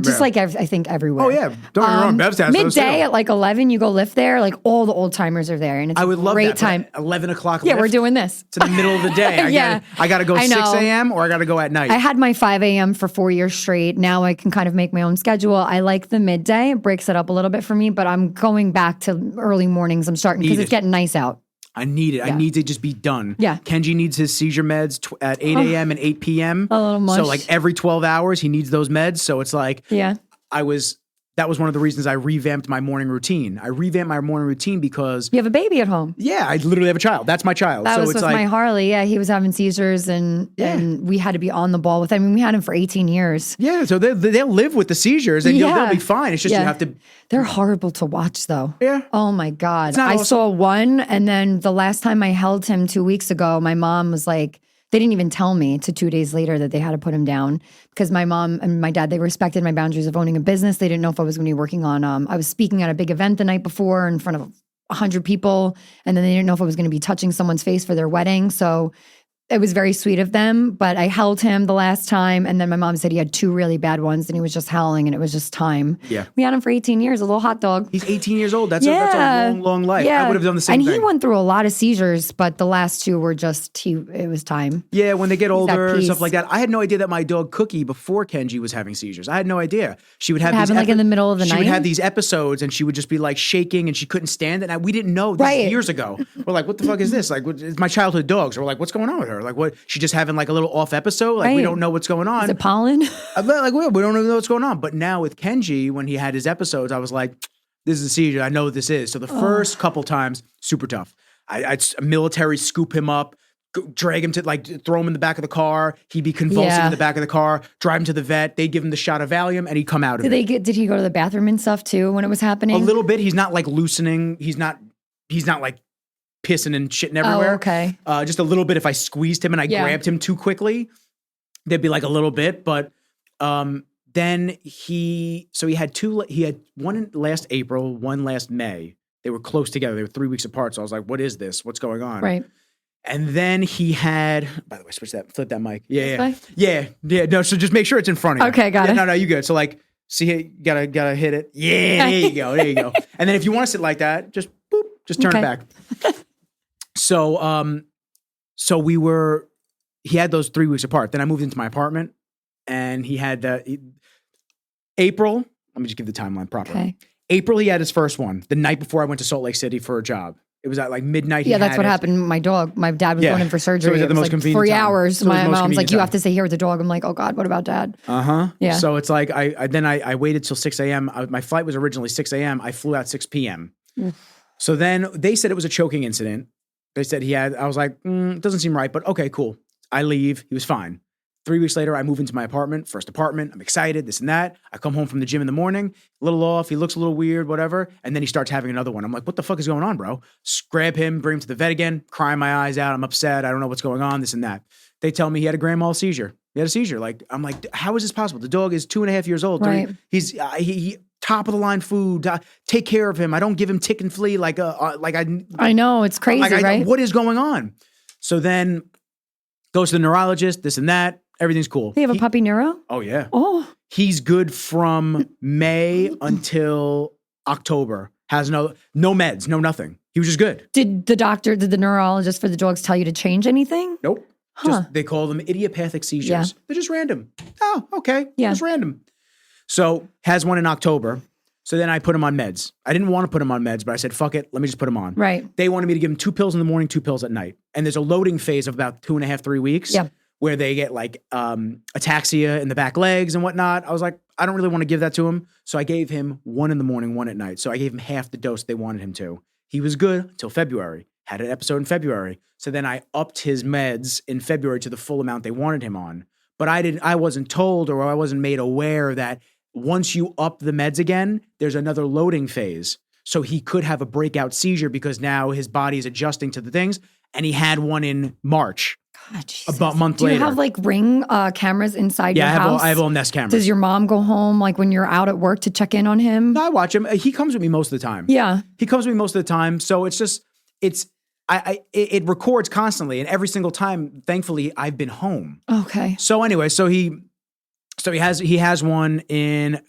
Just I think everywhere. Oh yeah, don't get me wrong. Bev's has midday at 11, you go lift there. All the old timers are there, and it's I would love great that, time. 11 o'clock. Yeah, we're doing this. It's in the middle of the day. I got to go 6 a.m. or I got to go at night. I had my 5 a.m. for 4 years straight. Now I can kind of make my own schedule. I like the midday. It breaks it up a little bit for me, but I'm going back to early mornings. I'm starting because it's getting nice out. I need it. I need to just be done. Yeah. Kenji needs his seizure meds at 8 a.m. and 8 p.m. A little much. So like every 12 hours, he needs those meds. So it's like, that was one of the reasons I revamped my morning routine. I revamped my morning routine because you have a baby at home. Yeah, I literally have a child. That's my child. That so was it's with like my Harley. Yeah, he was having seizures and we had to be on the ball with him. I mean, we had him for 18 years. Yeah, so they'll live with the seizures and they'll be fine. It's just you have to. They're horrible to watch though. Yeah. Oh my God. I awesome. saw one and then the last time I held him 2 weeks ago, my mom was like, they didn't even tell me to 2 days later that they had to put him down because my mom and my dad, they respected my boundaries of owning a business. They didn't know if I was going to be working on, I was speaking at a big event the night before in front of 100 people. And then they didn't know if I was going to be touching someone's face for their wedding. So it was very sweet of them, but I held him the last time. And then my mom said he had 2 really bad ones and he was just howling and it was just time. Yeah. We had him for 18 years, a little hot dog. He's 18 years old. That's a long, long life. I would have done the same thing. And he went through a lot of seizures, but the last 2 were just, it was time. Yeah, when they get older, stuff like that. I had no idea that my dog Cookie, before Kenji was having seizures, I had no idea. She would have these like in the middle of the night? She would have these episodes and she would just be like shaking and she couldn't stand it. And we didn't know this years ago. We're like, what the fuck is this? Like, it's my childhood dog. So we're like, what's going on with her? Like, what? She just having like a little off episode. Like we don't know what's going on. Is it pollen? Like we don't know what's going on. But now with Kenji, when he had his episodes, I was like, this is a seizure. I know what this is. So the first couple times, super tough. I'd military scoop him up, drag him to like throw him in the back of the car. He'd be convulsing in the back of the car, drive him to the vet. They'd give him the shot of Valium and he'd come out of it. Did he go to the bathroom and stuff too when it was happening? A little bit. He's not like loosening. He's not like pissing and shitting everywhere. Oh, okay. Just a little bit. If I squeezed him and I grabbed him too quickly, there'd be like a little bit. But then he had 2. He had one last April, one last May. They were close together. They were 3 weeks apart. So I was like, what is this? What's going on? Right. And then he had, by the way, flip that mic. Yeah. No, so just make sure it's in front of you. Okay, got it. No, you good. So like, see, you gotta hit it. Yeah, there you go. And then if you want to sit like that, just boop, just turn it back. So he had those 3 weeks apart. Then I moved into my apartment and he had April, let me just give the timeline proper. Okay. April, he had his first one the night before I went to Salt Lake City for a job. It was at like midnight. Yeah, that's what happened. My dog, my dad was going in for surgery. So it was at the most convenient 3 hours. So my mom's like, you have to stay here with the dog. I'm like, oh God, what about dad? Yeah. So it's like, I waited till 6 a.m. My flight was originally 6 a.m. I flew out 6 p.m. So then they said it was a choking incident. They said I was like, it doesn't seem right, but okay, cool. I leave. He was fine. 3 weeks later, I move into my apartment, first apartment. I'm excited, this and that. I come home from the gym in the morning, a little off. He looks a little weird, whatever. And then he starts having another one. I'm like, what the fuck is going on, bro? Grab him, bring him to the vet again, crying my eyes out. I'm upset. I don't know what's going on, this and that. They tell me he had a grand mal seizure. He had a seizure. Like, I'm like, how is this possible? The dog is 2.5 years old. Right. He's he top of the line food. Take care of him. I don't give him tick and flea I know, it's crazy, right? What is going on? So then goes to the neurologist, this and that. Everything's cool. They have a puppy neuro? Oh, yeah. Oh. He's good from May until October. Has no meds, no nothing. He was just good. Did the neurologist for the dogs tell you to change anything? Nope. They call them idiopathic seizures. Yeah. They're just random. Oh, okay. Yeah. Just random. So has one in October. So then I put him on meds. I didn't want to put him on meds, but I said, fuck it. Let me just put him on. Right. They wanted me to give him 2 pills in the morning, 2 pills at night. And there's a loading phase of about 2.5, 3 weeks. Yeah. Where they get like ataxia in the back legs and whatnot. I was like, I don't really want to give that to him. So I gave him 1 in the morning, 1 at night. So I gave him half the dose they wanted him to. He was good until February. Had an episode in February. So then I upped his meds in February to the full amount they wanted him on. But I wasn't told or I wasn't made aware that once you up the meds again, there's another loading phase. So he could have a breakout seizure because now his body is adjusting to the things. And he had one in March. God, about a month later. Do you have like Ring cameras inside your house? Yeah, I have all Nest cameras. Does your mom go home like when you're out at work to check in on him? No, I watch him. He comes with me most of the time. Yeah. He comes with me most of the time. So it's just, it records constantly. And every single time, thankfully, I've been home. Okay. So anyway, he has one in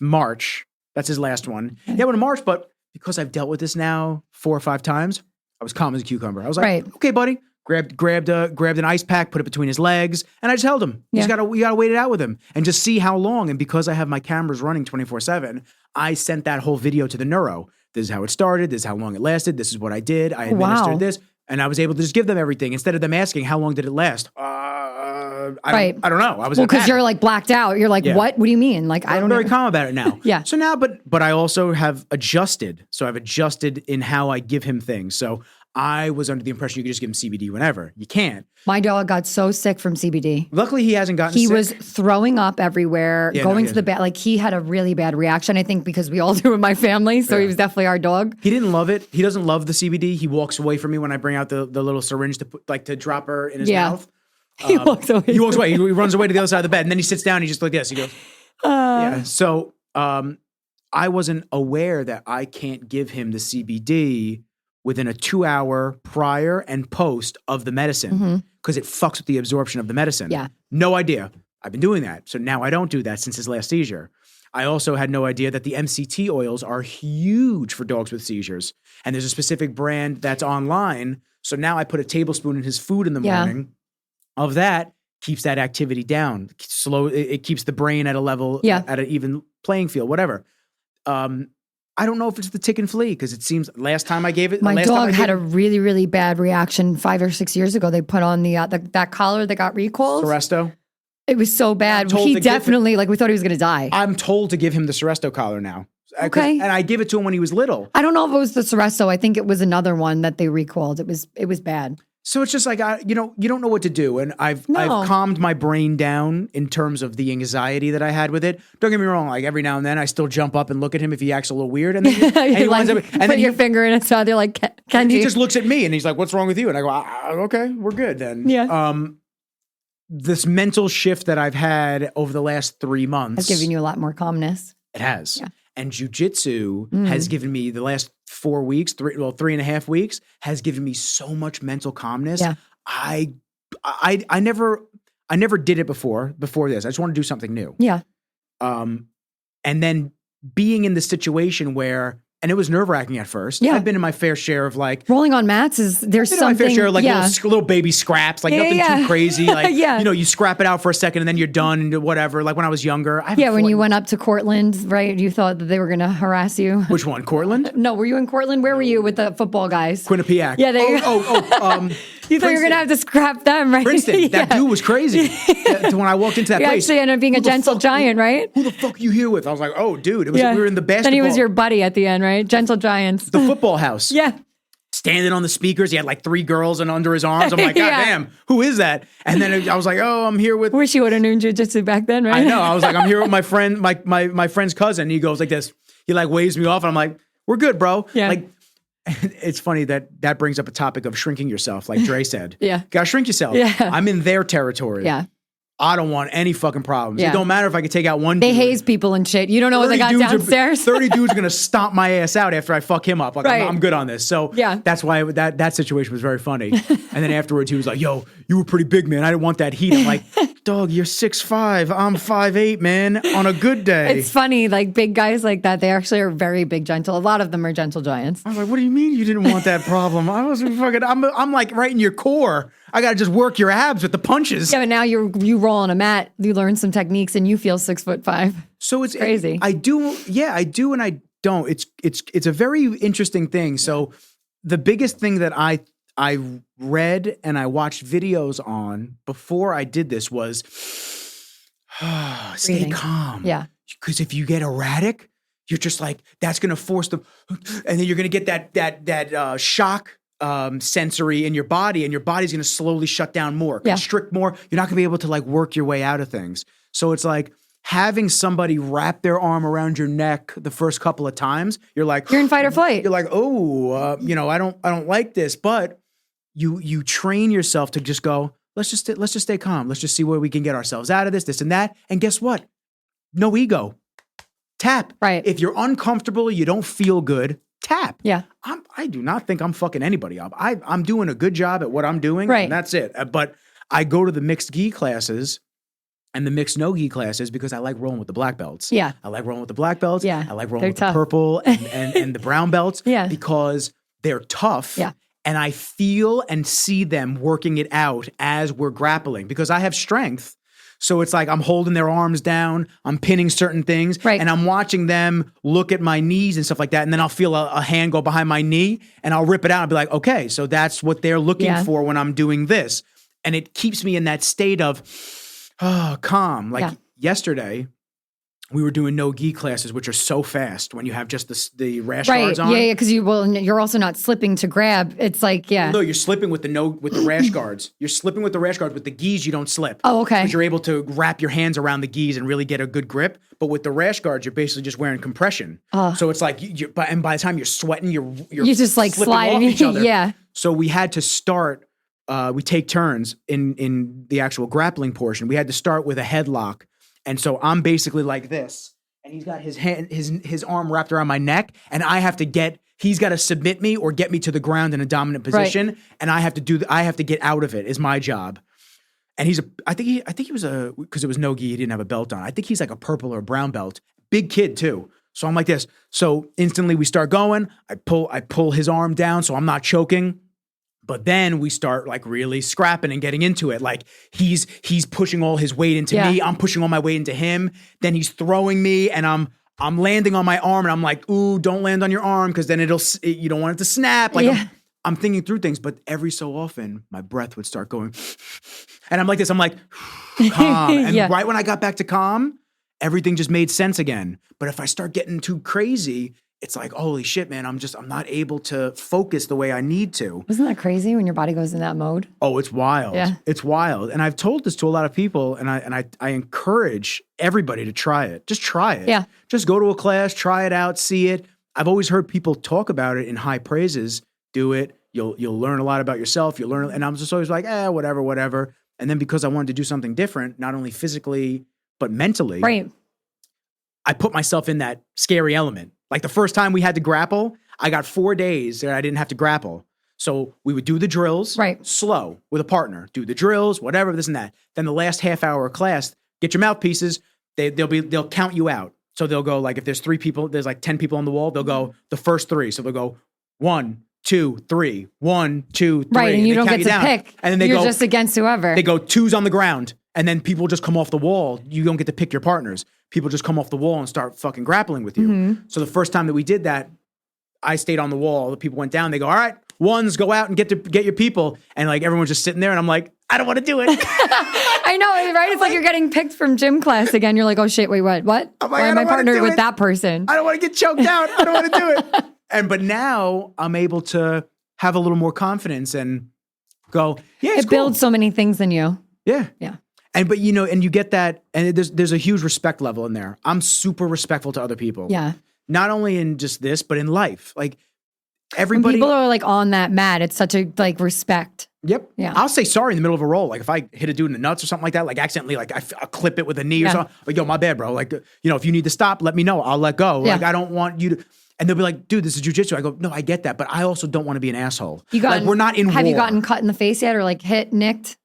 March. That's his last one. Okay. He had one in March, but because I've dealt with this now 4 or 5 times, I was calm as a cucumber. I was like, okay, buddy. Grabbed an ice pack, put it between his legs, and I just held him. You gotta wait it out with him and just see how long. And because I have my cameras running 24/7, I sent that whole video to the neuro. This is how it started. This is how long it lasted. This is what I did. I administered this. And I was able to just give them everything instead of them asking, how long did it last? I don't know. I was because you're like blacked out. You're like, what? What do you mean? Like, I don't know. I'm very calm about it now. Yeah. So now, but I also have adjusted. So I've adjusted in how I give him things. So I was under the impression you could just give him CBD whenever. You can't. My dog got so sick from CBD. Luckily, he hasn't gotten sick. He was throwing up everywhere, going to the bed. Like, he had a really bad reaction, I think, because we all do in my family. So he was definitely our dog. He didn't love it. He doesn't love the CBD. He walks away from me when I bring out the little syringe to put, like, to drop her in his mouth. He walks away. He walks away. He runs away to the other side of the bed. And then he sits down and he just like this. He goes, yeah. So I wasn't aware that I can't give him the CBD within a 2-hour prior and post of the medicine because it fucks with the absorption of the medicine. Yeah. No idea. I've been doing that. So now I don't do that since his last seizure. I also had no idea that the MCT oils are huge for dogs with seizures. And there's a specific brand that's online. So now I put a tablespoon in his food in the morning of that, keeps that activity down. It keeps the brain at a level, at an even playing field, whatever. I don't know if it's the tick and flea because it seems last time I gave it. My dog had a really, really bad reaction 5 or 6 years ago. They put on that collar that got recalled. Seresto? It was so bad. He definitely, we thought he was going to die. I'm told to give him the Seresto collar now. Okay. And I give it to him when he was little. I don't know if it was the Seresto. I think it was another one that they recalled. It was bad. So it's just like, you don't know what to do. And I've calmed my brain down in terms of the anxiety that I had with it. Don't get me wrong. Like every now and then I still jump up and look at him if he acts a little weird. And then, he winds up, and put your finger in his mouth. You're like, can he just looks at me and he's like, what's wrong with you? And I go, okay, we're good then. Yeah. This mental shift that I've had over the last 3 months. Has given you a lot more calmness. It has. Yeah. And jujitsu has given me the last 4 weeks, 3.5 weeks, has given me so much mental calmness. Yeah. I never did it before this. I just want to do something new. Yeah. And then being in the situation where, and it was nerve-wracking at first. Yeah. I've been in my fair share of like rolling on mats there's something. My fair share of like little baby scraps, like nothing too crazy. Like you scrap it out for a second and then you're done and whatever. Like when I was younger. When you went up to Cortland, right? You thought that they were going to harass you. Which one? Cortland? No, were you in Cortland? Where were you with the football guys? Quinnipiac. Yeah, you thought you were going to have to scrap them, right? Princeton. That dude was crazy. When I walked into that place. You actually ended up being a gentle giant, right? Who the fuck are you here with? I was like, oh, dude. We were in the basketball. Then he was your buddy at the end, right? Gentle giants. The football house. Yeah. Standing on the speakers. He had like 3 girls and under his arms. I'm like, God damn, who is that? And then I was like, oh, I'm here with. Wish you would have known jiu-jitsu back then, right? I know. I was like, I'm here with my friend, my friend's cousin. He goes like this. He like waves me off and I'm like, we're good, bro. Yeah. Like, it's funny that brings up a topic of shrinking yourself, like Dre said. Yeah. Gotta shrink yourself. Yeah. I'm in their territory. Yeah. I don't want any fucking problems. Yeah. It don't matter if I could take out one They dude. haze people and shit. You don't know what they got downstairs. 30 dudes are going to stomp my ass out after I fuck him up. Like, right. I'm good on this. So that's why that situation was very funny. And then afterwards he was like, yo, you were pretty big, man. I didn't want that heat. I'm like, dog, you're 6'5". I'm 5'8", man, on a good day. It's funny, like big guys like that, they actually are very big gentle. A lot of them are gentle giants. I was like, what do you mean you didn't want that problem? I was fucking, I'm like right in your core. I got to just work your abs with the punches. Yeah, but now you roll on a mat, you learn some techniques and you feel 6'5". So it's crazy. I do and I don't. It's a very interesting thing. So the biggest thing that I read and I watched videos on before I did this was stay Breathing. calm. Yeah. Because if you get erratic, you're just like, that's going to force them. And then you're going to get that shock sensory in your body, and your body's going to slowly shut down more, constrict more. You're not going to be able to like work your way out of things. So it's like having somebody wrap their arm around your neck the first couple of times, you're like, you're in fight or flight. You're like, I don't like this, but you train yourself to just go, let's just stay calm. Let's just see where we can get ourselves out of this and that. And guess what? No ego. Tap. Right. If you're uncomfortable, you don't feel good, tap. Yeah. I do not think I'm fucking anybody up. I'm doing a good job at what I'm doing. Right. And that's it. But I go to the mixed gi classes and the mixed no gi classes because I like rolling with the black belts. Yeah. I like rolling with the black belts. Yeah. I like rolling They're with tough. the purple and the brown belts. Yeah. Because they're tough. Yeah. And I feel and see them working it out as we're grappling because I have strength. So it's like I'm holding their arms down, I'm pinning certain things, Right. and I'm watching them look at my knees and stuff like that. And then I'll feel a hand go behind my knee and I'll rip it out and be like, okay, so that's what they're looking for when I'm doing this. And it keeps me in that state of calm. Like yesterday, we were doing no-gi classes, which are so fast when you have just the rash guards on. Yeah, because you're also not slipping to grab. It's like, No, you're slipping with the rash guards. You're slipping with the rash guards. With the gis, you don't slip. Oh, okay. Because you're able to wrap your hands around the gis and really get a good grip. But with the rash guards, you're basically just wearing compression. So it's like, and by the time you're sweating, you're just like sliding off each other. Yeah. So we had to start. We take turns in the actual grappling portion. We had to start with a headlock. And so I'm basically like this, and he's got his arm wrapped around my neck, and he's got to submit me or get me to the ground in a dominant position, and I have to get out of it is my job. And I think he was because it was no-gi, he didn't have a belt on. I think he's like a purple or a brown belt, big kid too. So I'm like this. So instantly we start going, I pull his arm down so I'm not choking. But then we start like really scrapping and getting into it. Like he's pushing all his weight into me. I'm pushing all my weight into him. Then he's throwing me and I'm landing on my arm and I'm like, ooh, don't land on your arm because then you don't want it to snap. Like I'm thinking through things, but every so often my breath would start going and I'm like this. I'm like, calm. And right when I got back to calm, everything just made sense again. But if I start getting too crazy, it's like, holy shit, man, I'm not able to focus the way I need to. Isn't that crazy when your body goes in that mode? Oh, it's wild. Yeah. It's wild. And I've told this to a lot of people, and I encourage everybody to try it. Just try it. Yeah. Just go to a class, try it out, see it. I've always heard people talk about it in high praises. Do it. You'll learn a lot about yourself. And I'm just always like, whatever. And then because I wanted to do something different, not only physically, but mentally. Right. I put myself in that scary element. Like the first time we had to grapple, I got 4 days that I didn't have to grapple. So we would do the drills, slow with a partner, do the drills, whatever, this and that. Then the last half hour of class, get your mouthpieces. They'll count you out. So they'll go like, if there's 3 people, there's like 10 people on the wall, they'll go the first 3. So they'll go 1, 2, 3, 1, 2, 3. Right, and you don't get to pick. And then you're just against whoever. They go 2s on the ground. And then people just come off the wall. You don't get to pick your partners. People just come off the wall and start fucking grappling with you. Mm-hmm. So the first time that we did that, I stayed on the wall. The people went down. They go, all right, 1s, go out and get your people. And like everyone's just sitting there. And I'm like, I don't want to do it. I know, right? It's like you're getting picked from gym class again. You're like, oh shit, wait, what? Why am I partnered with that person? I don't want to get choked out. I don't want to do it. But now I'm able to have a little more confidence and go, yeah, it builds so many things in you. Yeah. Yeah. But and you get that, and there's a huge respect level in there. I'm super respectful to other people. Yeah. Not only in just this, but in life. Like everybody. When people are like on that mat, it's such a like respect. Yep. Yeah. I'll say sorry in the middle of a roll. Like if I hit a dude in the nuts or something like that, like accidentally, like I'll clip it with a knee or something. Like, yo, my bad, bro. Like, if you need to stop, let me know. I'll let go. Yeah. Like I don't want you to. And they'll be like, dude, this is jujitsu. I go, no, I get that. But I also don't want to be an asshole. We're not in war. Have you gotten cut in the face yet or like nicked?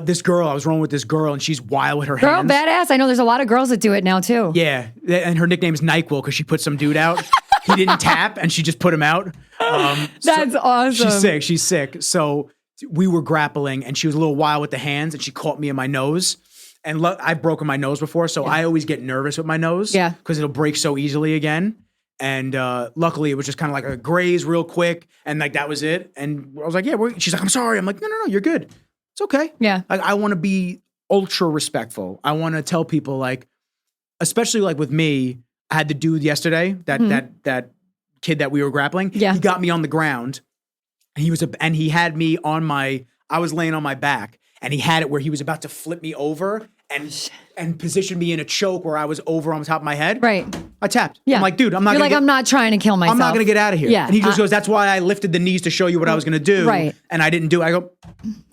This girl, I was rolling with this girl and she's wild with her Girl, hands. badass. I know there's a lot of girls that do it now too. Yeah. And her nickname is NyQuil because she put some dude out. He didn't tap and she just put him out. That's awesome. She's sick. So we were grappling and she was a little wild with the hands and she caught me in my nose. And I've broken my nose before, so I always get nervous with my nose. Yeah. Because it'll break so easily again. And luckily, it was just kind of like a graze real quick. And like that was it. And I was like, yeah, she's like, I'm sorry. I'm like, no, you're good. It's okay. Yeah. Like, I want to be ultra respectful. I want to tell people, like, especially like with me, I had the dude yesterday, that kid that we were grappling. Yeah. He got me on the ground. And he had me I was laying on my back and he had it where he was about to flip me over and position me in a choke where I was over on top of my head. Right. I tapped. Yeah. I'm like, dude, I'm not I'm not trying to kill myself. I'm not going to get out of here. Yeah. And he just goes, that's why I lifted the knees to show you what I was going to do. Right. And I didn't do it. I go,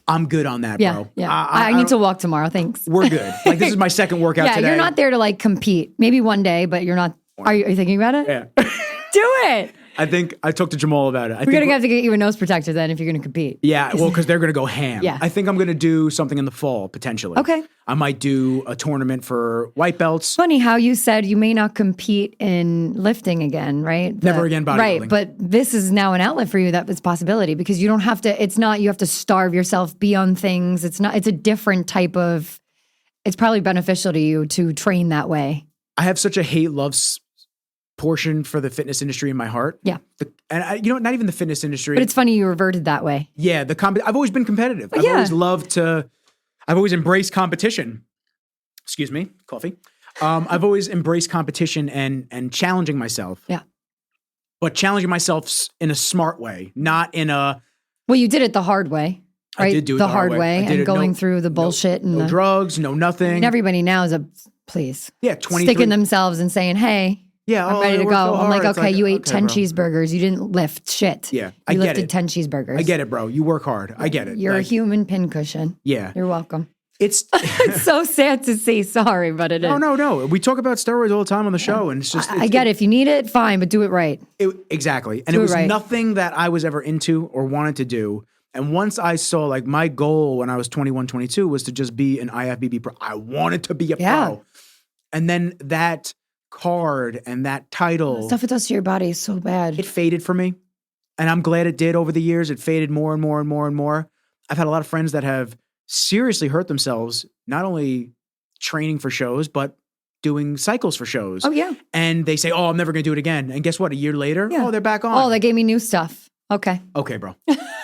I'm good on that, bro. Yeah. I need to walk tomorrow. Thanks. We're good. Like, this is my second workout today. You're not there to like compete. Maybe one day, but you're not. Are you thinking about it? Yeah. Do it. I think I talked to Jamal about it. We're going to have to get you a nose protector then if you're going to compete. Yeah, well, because they're going to go ham. Yeah. I think I'm going to do something in the fall, potentially. Okay. I might do a tournament for white belts. Funny how you said you may not compete in lifting again, right? Never again bodybuilding. Right, but this is now an outlet for you that is a possibility because you don't have to, it's not, you have to starve yourself, be on things. It's a different type of it's probably beneficial to you to train that way. I have such a hate-love portion for the fitness industry in my heart. Yeah. Not even the fitness industry. But it's funny you reverted that way. Yeah, I've always been competitive. I've always embraced competition. Excuse me, coffee. I've always embraced competition and challenging myself. Yeah. But challenging myself in a smart way, not in a... Well, you did it the hard way, right? I did do it the hard way and going through the bullshit and no drugs, no nothing. And everybody now is please. Yeah, sticking themselves and saying, hey, yeah, I'm ready to go. I'm like, okay, you ate 10 bro. cheezeburgers. You didn't lift shit. Yeah, you lifted 10 cheeseburgers. I get it, bro. You work hard. I get it. You're a human pincushion. Yeah. You're welcome. It's so sad to see. Sorry, but it is. No. We talk about steroids all the time on the show, and it's just... I get it. If you need it, fine, but do it right. Exactly. And it was nothing that I was ever into or wanted to do. And once I saw, like, my goal when I was 21, 22 was to just be an IFBB pro. I wanted to be a pro. And then that card and that title... The stuff it does to your body is so bad. It faded for me. And I'm glad it did over the years. It faded more and more and more and more. I've had a lot of friends that have seriously hurt themselves, not only training for shows, but doing cycles for shows. Oh, yeah. And they say, oh, I'm never going to do it again. And guess what? A year later, they're back on. Oh, they gave me new stuff. Okay. Okay, bro.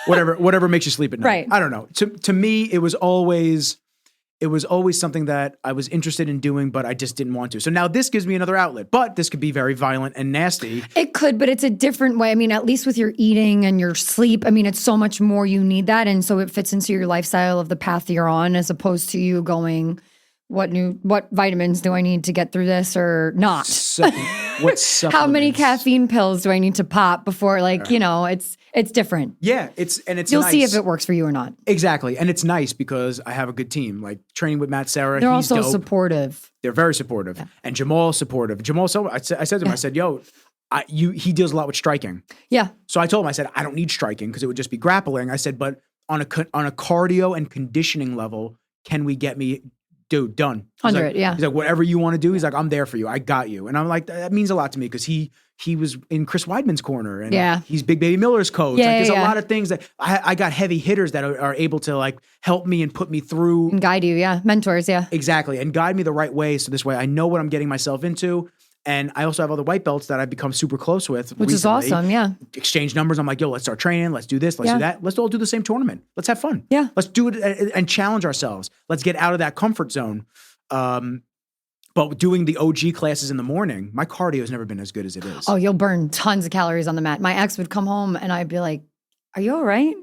Whatever makes you sleep at night. Right. I don't know. To me, it was always something that I was interested in doing, but I just didn't want to. So now this gives me another outlet, but this could be very violent and nasty. It could, but it's a different way. I mean, at least with your eating and your sleep, I mean, it's so much more you need that. And so it fits into your lifestyle of the path you're on, as opposed to you going, what vitamins do I need to get through this or not? What supplements? How many caffeine pills do I need to pop before, it's different. Yeah, You'll see if it works for you or not. Exactly. And it's nice because I have a good team. Like training with Matt Serra, they're he's also dope. supportive. They're very supportive. Yeah. And Jamal's supportive. Jamal, I said to him, I said, yo, he deals a lot with striking. Yeah. So I told him, I said, I don't need striking because it would just be grappling. I said, but on a cardio and conditioning level, can we get me... Dude, done. 100, yeah. He's like, whatever you want to do. He's like, I'm there for you. I got you. And I'm like, that means a lot to me because he was in Chris Weidman's corner and he's Big Baby Miller's coach. Yeah, there's a lot of things that I got heavy hitters that are able to like help me and put me through. And guide you, yeah. Mentors, yeah. Exactly. And guide me the right way. So this way I know what I'm getting myself into. And I also have other white belts that I've become super close with. Which is awesome, yeah. Exchange numbers. I'm like, yo, let's start training. Let's do this. Let's do that. Let's all do the same tournament. Let's have fun. Yeah. Let's do it and challenge ourselves. Let's get out of that comfort zone. But doing the OG classes in the morning, my cardio has never been as good as it is. Oh, you'll burn tons of calories on the mat. My ex would come home and I'd be like, are you all right?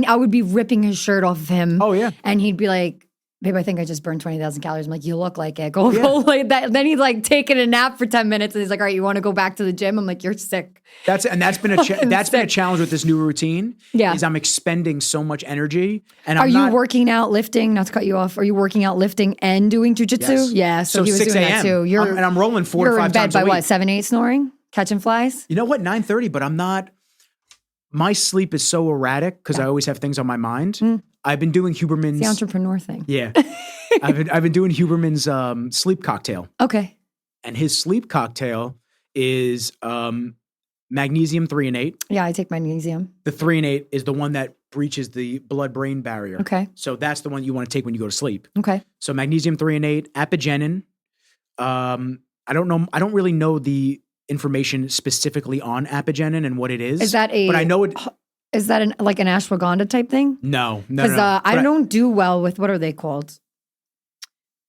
I would be ripping his shirt off of him. Oh, yeah. And he'd be like, babe, I think I just burned 20,000 calories. I'm like, you look like it. Go like that. Then he's like taking a nap for 10 minutes and he's like, all right, you want to go back to the gym? I'm like, you're sick. That's been a challenge with this new routine. Yeah. Is I'm expending so much energy. And Are you working out, lifting? Not to cut you off. Are you working out, lifting, and doing jujitsu? Yes. Yeah. So he was 6 doing that too. and I'm rolling 4 to 5 times a week. You're in bed by what, 7, 8 snoring? Catching flies? You know what? 9:30, but I'm not. My sleep is so erratic because I always have things on my mind. I've been doing Huberman's. It's the entrepreneur thing. Yeah. I've been doing Huberman's sleep cocktail. Okay. And his sleep cocktail is magnesium 3 and 8. Yeah, I take magnesium. The 3 and 8 is the one that breaches the blood-brain barrier. Okay. So that's the one you want to take when you go to sleep. Okay. So magnesium 3 and 8, apigenin. I don't really know the information specifically on apigenin and what it is. Is that but I know it. Is that like an ashwagandha type thing? No. Because I don't do well with, what are they called?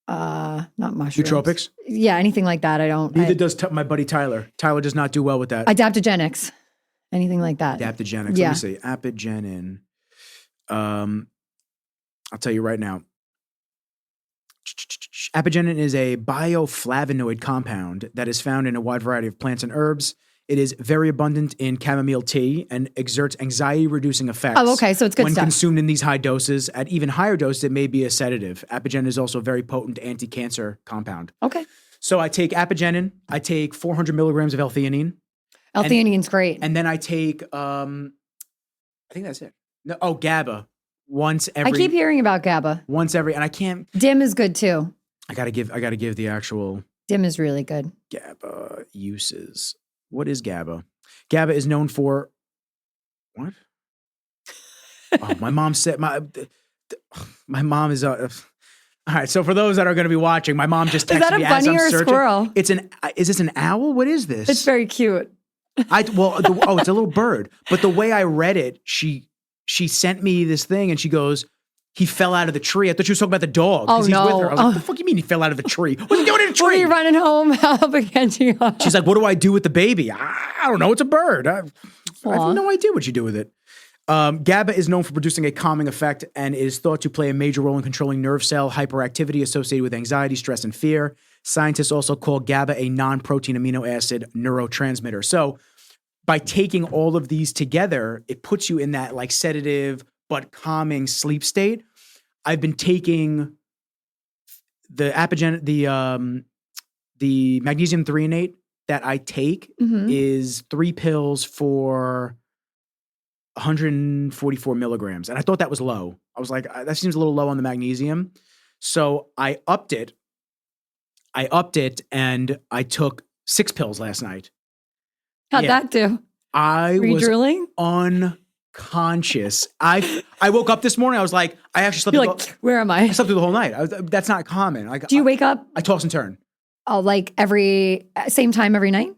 Not mushrooms. Nootropics? Yeah, anything like that. I don't. Neither does my buddy Tyler. Tyler does not do well with that. Adaptogenics. Anything like that. Adaptogenics. Yeah. Let me see. Apigenin. I'll tell you right now. Apigenin is a bioflavonoid compound that is found in a wide variety of plants and herbs. It is very abundant in chamomile tea and exerts anxiety-reducing effects. Oh, okay, so it's good when stuff. consumed in these high doses. At even higher doses, it may be a sedative. Apigenin is also a very potent anti-cancer compound. Okay. So I take apigenin. I take 400 milligrams of L-theanine. L-theanine's great. And then I take, I think that's it. No, GABA. Once every. I keep hearing about GABA. Once every, and I can't. DIM is good too. I gotta give the actual. DIM is really good. GABA uses. What is GABA? GABA is known for what? Oh, my mom said my mom is All right, so for those that are going to be watching, my mom just texted Is that a me as bunny I'm or a searching. squirrel? Is this an owl? What is this? It's very cute. It's a little bird. But the way I read it, she sent me this thing and she goes, he fell out of the tree. I thought she was talking about the dog. Oh, He's no. with her. I was like, the fuck you mean he fell out of the tree? What's he doing in a tree? What are you running home? Help against you. She's like, what do I do with the baby? I don't know. It's a bird. I have no idea what you do with it. GABA is known for producing a calming effect and is thought to play a major role in controlling nerve cell hyperactivity associated with anxiety, stress, and fear. Scientists also call GABA a non-protein amino acid neurotransmitter. So by taking all of these together, it puts you in that like sedative but calming sleep state. I've been taking the the magnesium threonate that I take is 3 pills for 144 milligrams. And I thought that was low. I was like, that seems a little low on the magnesium. So I upped it and I took 6 pills last night. How'd that do? I Were you was drooling? unconscious. I woke up this morning. I was like, I actually slept. You're like, where am I? I slept through the whole night. That's not common. Like, Do you wake up? I toss and turn. Oh, like same time every night?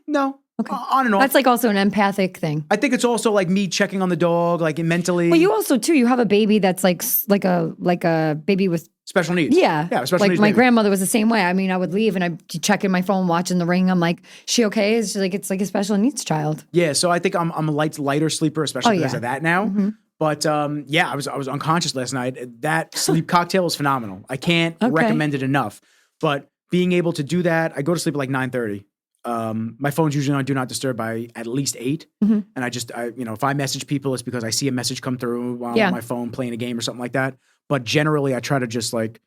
No. Okay. On and off. That's like also an empathic thing. I think it's also like me checking on the dog, like mentally. Well, you also too. You have a baby that's like a baby with special needs. Yeah, special like needs. my baby. grandmother was the same way. I mean, I would leave and I'd check in my phone, watching The Ring. I'm like, she okay? She's like, it's like a special needs child. Yeah, so I think I'm a lighter sleeper, especially because of that now. Mm-hmm. But I was unconscious last night. That sleep cocktail is phenomenal. I can't recommend it enough. But being able to do that, I go to sleep at like 9:30. My phone's usually on Do Not Disturb by at least 8. Mm-hmm. And if I message people, it's because I see a message come through while I'm on my phone playing a game or something like that. But generally, I try to just like,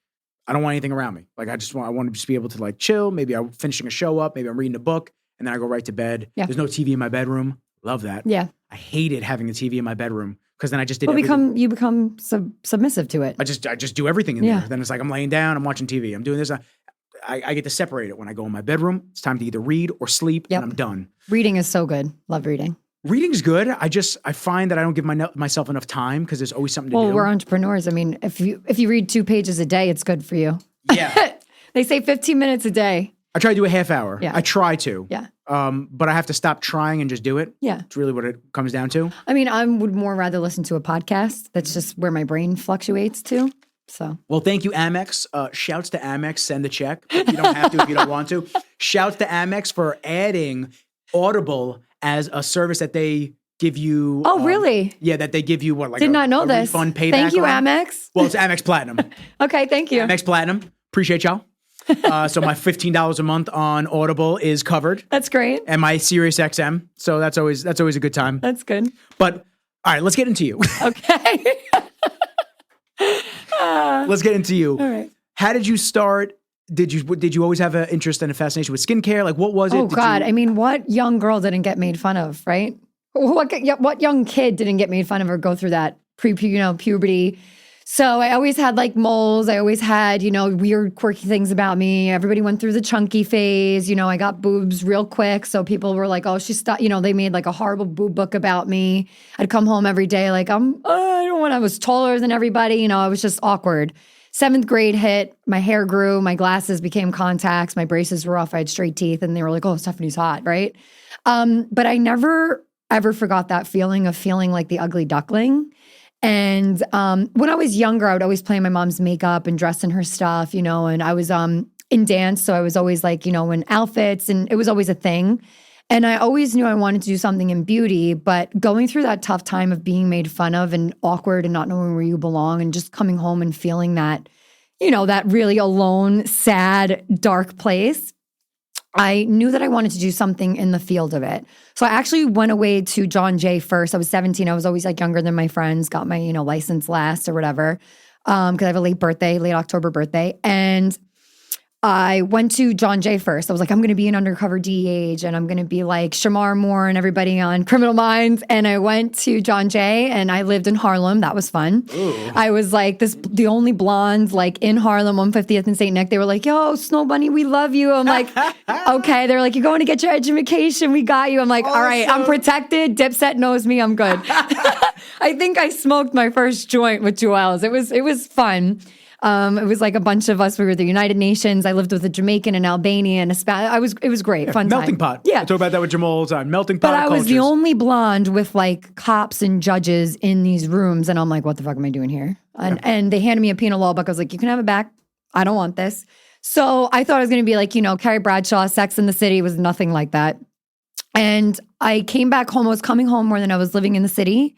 I don't want anything around me. Like I want to just be able to like chill. Maybe I'm finishing a show up. Maybe I'm reading a book and then I go right to bed. Yeah. There's no TV in my bedroom. Love that. Yeah. I hated having the TV in my bedroom because then I just did you become submissive to it. I just do everything in there. Then it's like I'm laying down, I'm watching TV, I'm doing this. I get to separate it when I go in my bedroom. It's time to either read or sleep, and I'm done. Reading is so good. Love reading. Reading's good. I find that I don't give myself enough time because there's always something to do. Well, we're entrepreneurs. I mean, if you read 2 pages a day, it's good for you. Yeah. They say 15 minutes a day. I try to do a half hour. Yeah. I try to. Yeah. But I have to stop trying and just do it. Yeah. It's really what it comes down to. I mean, I would more rather listen to a podcast. That's just where my brain fluctuates to. So, well, thank you, Amex. Shouts to Amex. Send a check. You don't have to if you don't want to. Shouts to Amex for adding Audible as a service that they give you. Oh, really? Yeah, that they give you what? Like Did not know this. Refund payback. Thank you, on? Amex. Well, it's Amex Platinum. Okay, thank you. Amex Platinum. Appreciate y'all. So my $15 a month on Audible is covered. That's great. And my Sirius XM. So that's always a good time. That's good. But all right, let's get into you. Okay. Let's get into you. All right. How did you start? Did you always have an interest and a fascination with skincare? Like, what was it? Oh, God. I mean, what young girl didn't get made fun of, right? What young kid didn't get made fun of or go through that puberty? So I always had like moles. I always had, weird, quirky things about me. Everybody went through the chunky phase. I got boobs real quick. So people were like, oh, she's stuck. They made like a horrible boob book about me. I'd come home every day like, I was taller than everybody. I was just awkward. 7th grade hit. My hair grew. My glasses became contacts. My braces were off. I had straight teeth. And they were like, oh, Stephanie's hot, right? But I never, ever forgot that feeling of feeling like the ugly duckling. And when I was younger, I would always play my mom's makeup and dress in her stuff, and I was in dance. So I was always like, in outfits, and it was always a thing. And I always knew I wanted to do something in beauty, but going through that tough time of being made fun of and awkward and not knowing where you belong and just coming home and feeling that, that really alone, sad, dark place, I knew that I wanted to do something in the field of it. So I actually went away to John Jay first. I was 17. I was always like younger than my friends, got my, license last or whatever. Because I have a late October birthday. And I went to John Jay first. I was like, I'm going to be an undercover DEA agent. I'm going to be like Shamar Moore and everybody on Criminal Minds. And I went to John Jay and I lived in Harlem. That was fun. Ooh. I was like the only blonde like in Harlem, 150th and St. Nick. They were like, yo, Snow Bunny, we love you. I'm like, okay. They're like, you're going to get your education. We got you. I'm like, all right, I'm protected. Dipset knows me. I'm good. I think I smoked my first joint with Joel's. It was fun. It was like a bunch of us. We were the United Nations. I lived with a Jamaican, an Albanian, a Spanish. It was great, fun melting time. pot. Yeah, I talk about that with Jamal all the time. Melting pot. but I was the cultures. only blonde with like cops and judges in these rooms, and I'm like, what the fuck am I doing here? And they handed me a penal law book. I was like, you can have it back. I don't want this. So I thought I was going to be like, Carrie Bradshaw, Sex in the City. It was nothing like that. And I came back home. I was coming home more than I was living in the city.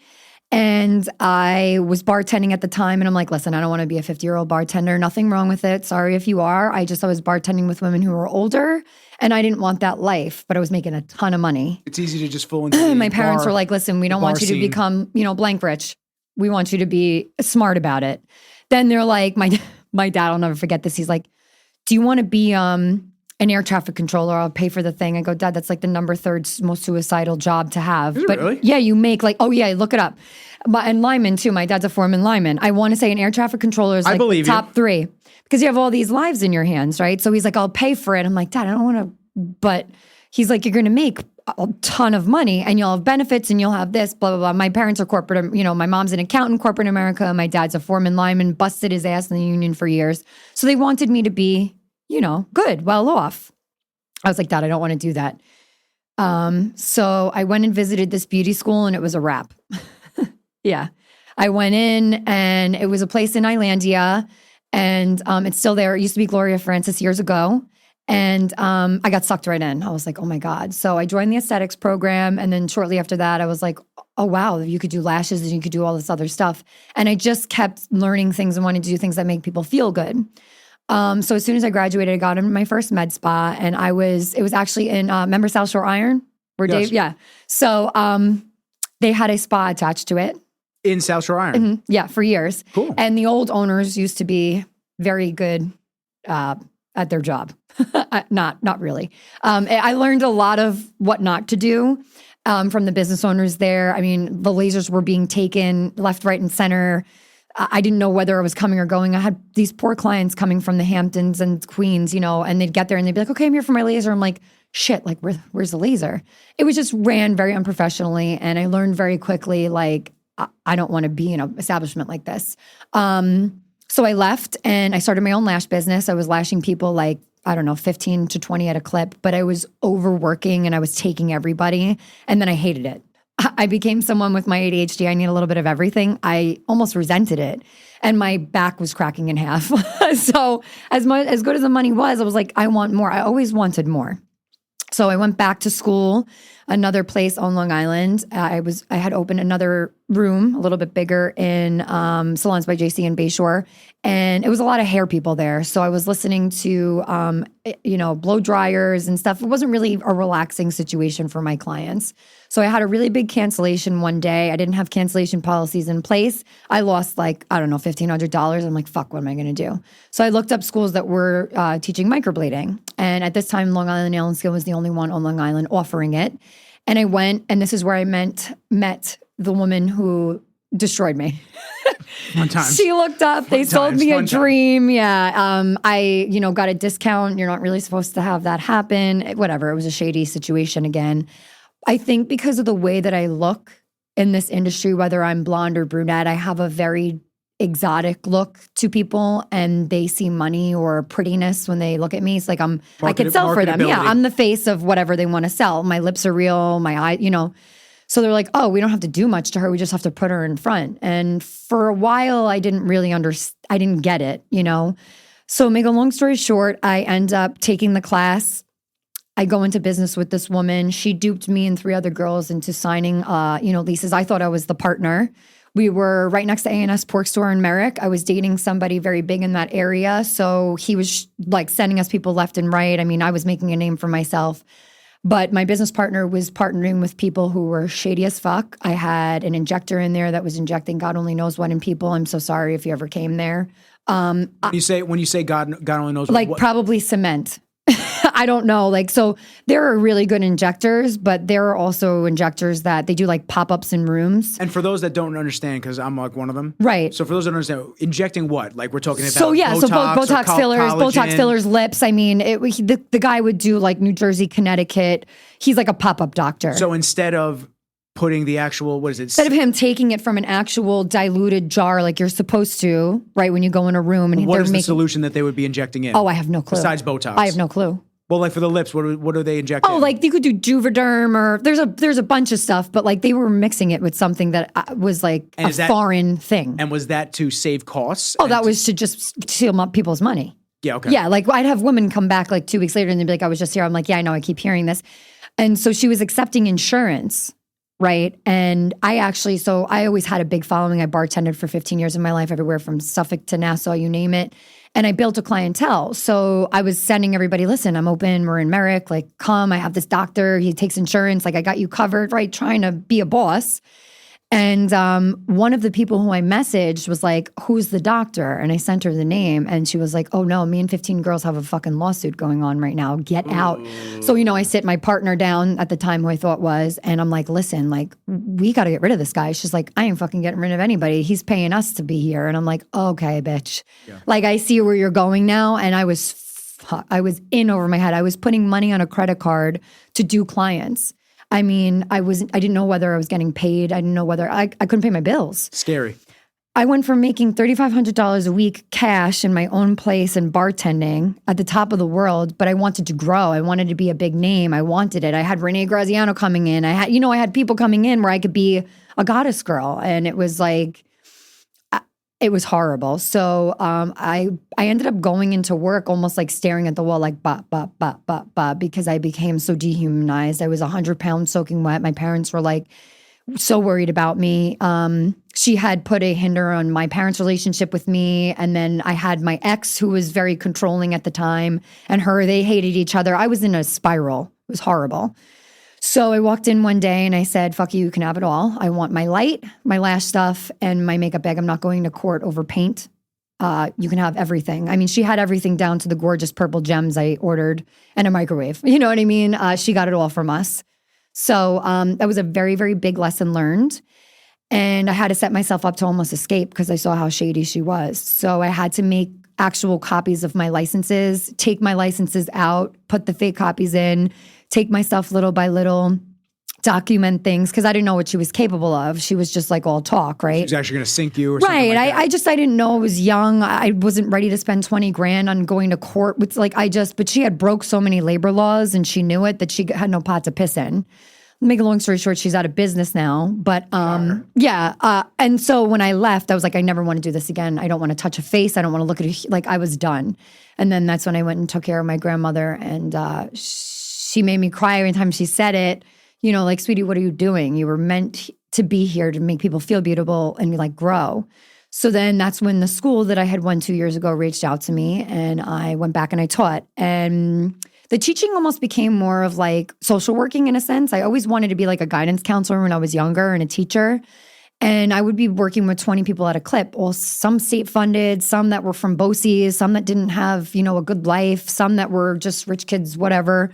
And I was bartending at the time. And I'm like, listen, I don't want to be a 50-year-old bartender. Nothing wrong with it. Sorry if you are. I was bartending with women who were older. And I didn't want that life, but I was making a ton of money. It's easy to just fall into My parents were like, listen, we don't want you to become, blank rich. We want you to be smart about it. Then they're like, my dad, I'll never forget this. He's like, do you want to be an air traffic controller? I'll pay for the thing. I go, Dad, that's like the number 3rd most suicidal job to have. Is it but really? Yeah, you make like, oh yeah, look it up. And lineman too. My dad's a foreman lineman. I want to say an air traffic controller is like the top 3 because you have all these lives in your hands, right? So he's like, I'll pay for it. I'm like, Dad, I don't want to, but he's like, you're going to make a ton of money and you'll have benefits and you'll have this, blah, blah, blah. My parents are corporate, my mom's an accountant, corporate America. My dad's a foreman lineman, busted his ass in the union for years. So they wanted me to be, good, well off. I was like, Dad, I don't want to do that. So I went and visited this beauty school and it was a wrap. Yeah. I went in and it was a place in Islandia and it's still there. It used to be Gloria Francis years ago. And I got sucked right in. I was like, oh my God. So I joined the aesthetics program. And then shortly after that, I was like, oh wow, you could do lashes and you could do all this other stuff. And I just kept learning things and wanting to do things that make people feel good. So as soon as I graduated, I got in my first med spa and it was actually in, remember South Shore Iron? Where Yes. Dave, yeah. So they had a spa attached to it. In South Shore Iron. Mm-hmm. Yeah, for years. Cool. And the old owners used to be very good at their job. Not really. I learned a lot of what not to do from the business owners there. I mean, the lasers were being taken left, right, and center. I didn't know whether I was coming or going. I had these poor clients coming from the Hamptons and Queens, and they'd get there and they'd be like, okay, I'm here for my laser. I'm like, shit, like where's the laser? It was just ran very unprofessionally. And I learned very quickly, like, I don't want to be in an establishment like this. So I left and I started my own lash business. I was lashing people like, 15 to 20 at a clip, but I was overworking and I was taking everybody. And then I hated it. I became someone with my ADHD. I need a little bit of everything. I almost resented it. And my back was cracking in half. So as good as the money was, I was like, I want more. I always wanted more. So I went back to school, another place on Long Island. I had opened another room, a little bit bigger in Salons by JC in Bayshore. And it was a lot of hair people there. So I was listening to, blow dryers and stuff. It wasn't really a relaxing situation for my clients. So I had a really big cancellation one day. I didn't have cancellation policies in place. I lost $1,500. I'm like, fuck, what am I going to do? So I looked up schools that were teaching microblading. And at this time, Long Island Nail and Skin was the only one on Long Island offering it. And I went, and this is where I met the woman who destroyed me. One time. She looked up. They sold me a dream. Yeah. I, got a discount. You're not really supposed to have that happen. Whatever. It was a shady situation again. I think because of the way that I look in this industry, whether I'm blonde or brunette, I have a very exotic look to people and they see money or prettiness when they look at me. It's like I could sell for them. Yeah. I'm the face of whatever they want to sell. My lips are real. My eye, So they're like, oh, we don't have to do much to her. We just have to put her in front. And for a while, I didn't really I didn't get it, So make a long story short, I end up taking the class. I go into business with this woman. She duped me and 3 other girls into signing, leases. I thought I was the partner. We were right next to A&S Pork Store in Merrick. I was dating somebody very big in that area. So he was like sending us people left and right. I mean, I was making a name for myself. But my business partner was partnering with people who were shady as fuck. I had an injector in there that was injecting God only knows what in people. I'm so sorry if you ever came there. When you say God only knows what. What? Probably cement. I don't know. So there are really good injectors, but there are also injectors that they do pop-ups in rooms. And for those that don't understand, because I'm like one of them. Right. So for those that don't understand, injecting what? Like we're talking about Botox fillers, lips. I mean, the guy would do New Jersey, Connecticut. He's like a pop-up doctor. So instead of putting the actual, what is it? Instead of him taking it from an actual diluted jar like you're supposed to, right, when you go in a room and what is the solution that they would be injecting in? Oh, I have no clue. Besides Botox. I have no clue. Well, like for the lips, what are they injecting? Oh, like you could do Juvederm or there's a bunch of stuff, but like they were mixing it with something that was like foreign thing. And was that to save costs? Oh, that was to just steal up people's money. Yeah, okay. Yeah, like I'd have women come back like 2 weeks later and they'd be like, I was just here. I'm like, yeah, I know, I keep hearing this. And so she was accepting insurance, right? And I always had a big following. I bartended for 15 years of my life, everywhere from Suffolk to Nassau, you name it. And I built a clientele. So I was sending everybody, listen, I'm open, we're in Merrick, like come, I have this doctor, he takes insurance, like I got you covered, right? Trying to be a boss. And one of the people who I messaged was like, who's the doctor? And I sent her the name and she was like, oh no, me and 15 girls have a fucking lawsuit going on right now. Get out. So, I sit my partner down at the time who I thought was, and I'm like, listen, like we got to get rid of this guy. She's like, I ain't fucking getting rid of anybody. He's paying us to be here. And I'm like, okay, bitch. Yeah. Like I see where you're going now. And I was in over my head. I was putting money on a credit card to do clients. I mean, I didn't know whether I was getting paid. I didn't know whether I couldn't pay my bills. Scary. I went from making $3,500 a week cash in my own place and bartending at the top of the world, but I wanted to grow. I wanted to be a big name. I wanted it. I had Renee Graziano coming in. I had people coming in where I could be a goddess girl. And it was like, it was horrible. So I ended up going into work almost like staring at the wall, like because I became so dehumanized. I was 100 pounds soaking wet. My parents were like so worried about me. She had put a hinder on my parents' relationship with me. And then I had my ex who was very controlling at the time, and they hated each other. I was in a spiral. It was horrible. So I walked in one day and I said, fuck you can have it all. I want my light, my lash stuff, and my makeup bag. I'm not going to court over paint. You can have everything. I mean, she had everything down to the gorgeous purple gems I ordered and a microwave. You know what I mean? She got it all from us. So that was a very, very big lesson learned. And I had to set myself up to almost escape because I saw how shady she was. So I had to make actual copies of my licenses, take my licenses out, put the fake copies in, take my stuff little by little, document things, because I didn't know what she was capable of. She was just like all talk, right? She was actually going to sink you or something like that. I didn't know. I was young. I wasn't ready to spend 20 grand on going to court. But she had broke so many labor laws and she knew it that she had no pot to piss in. Make a long story short, she's out of business now. But and so when I left, I was like, I never want to do this again. I don't want to touch a face. I don't want to look at it. Like I was done. And then that's when I went and took care of my grandmother, and she made me cry every time she said it. Like, sweetie, what are you doing? You were meant to be here to make people feel beautiful and like grow. So then that's when the school that I had won 2 years ago reached out to me, and I went back and I taught. And the teaching almost became more of like social working in a sense. I always wanted to be like a guidance counselor when I was younger and a teacher. And I would be working with 20 people at a clip. Well, some state funded, some that were from BOCES, some that didn't have, a good life, some that were just rich kids, whatever.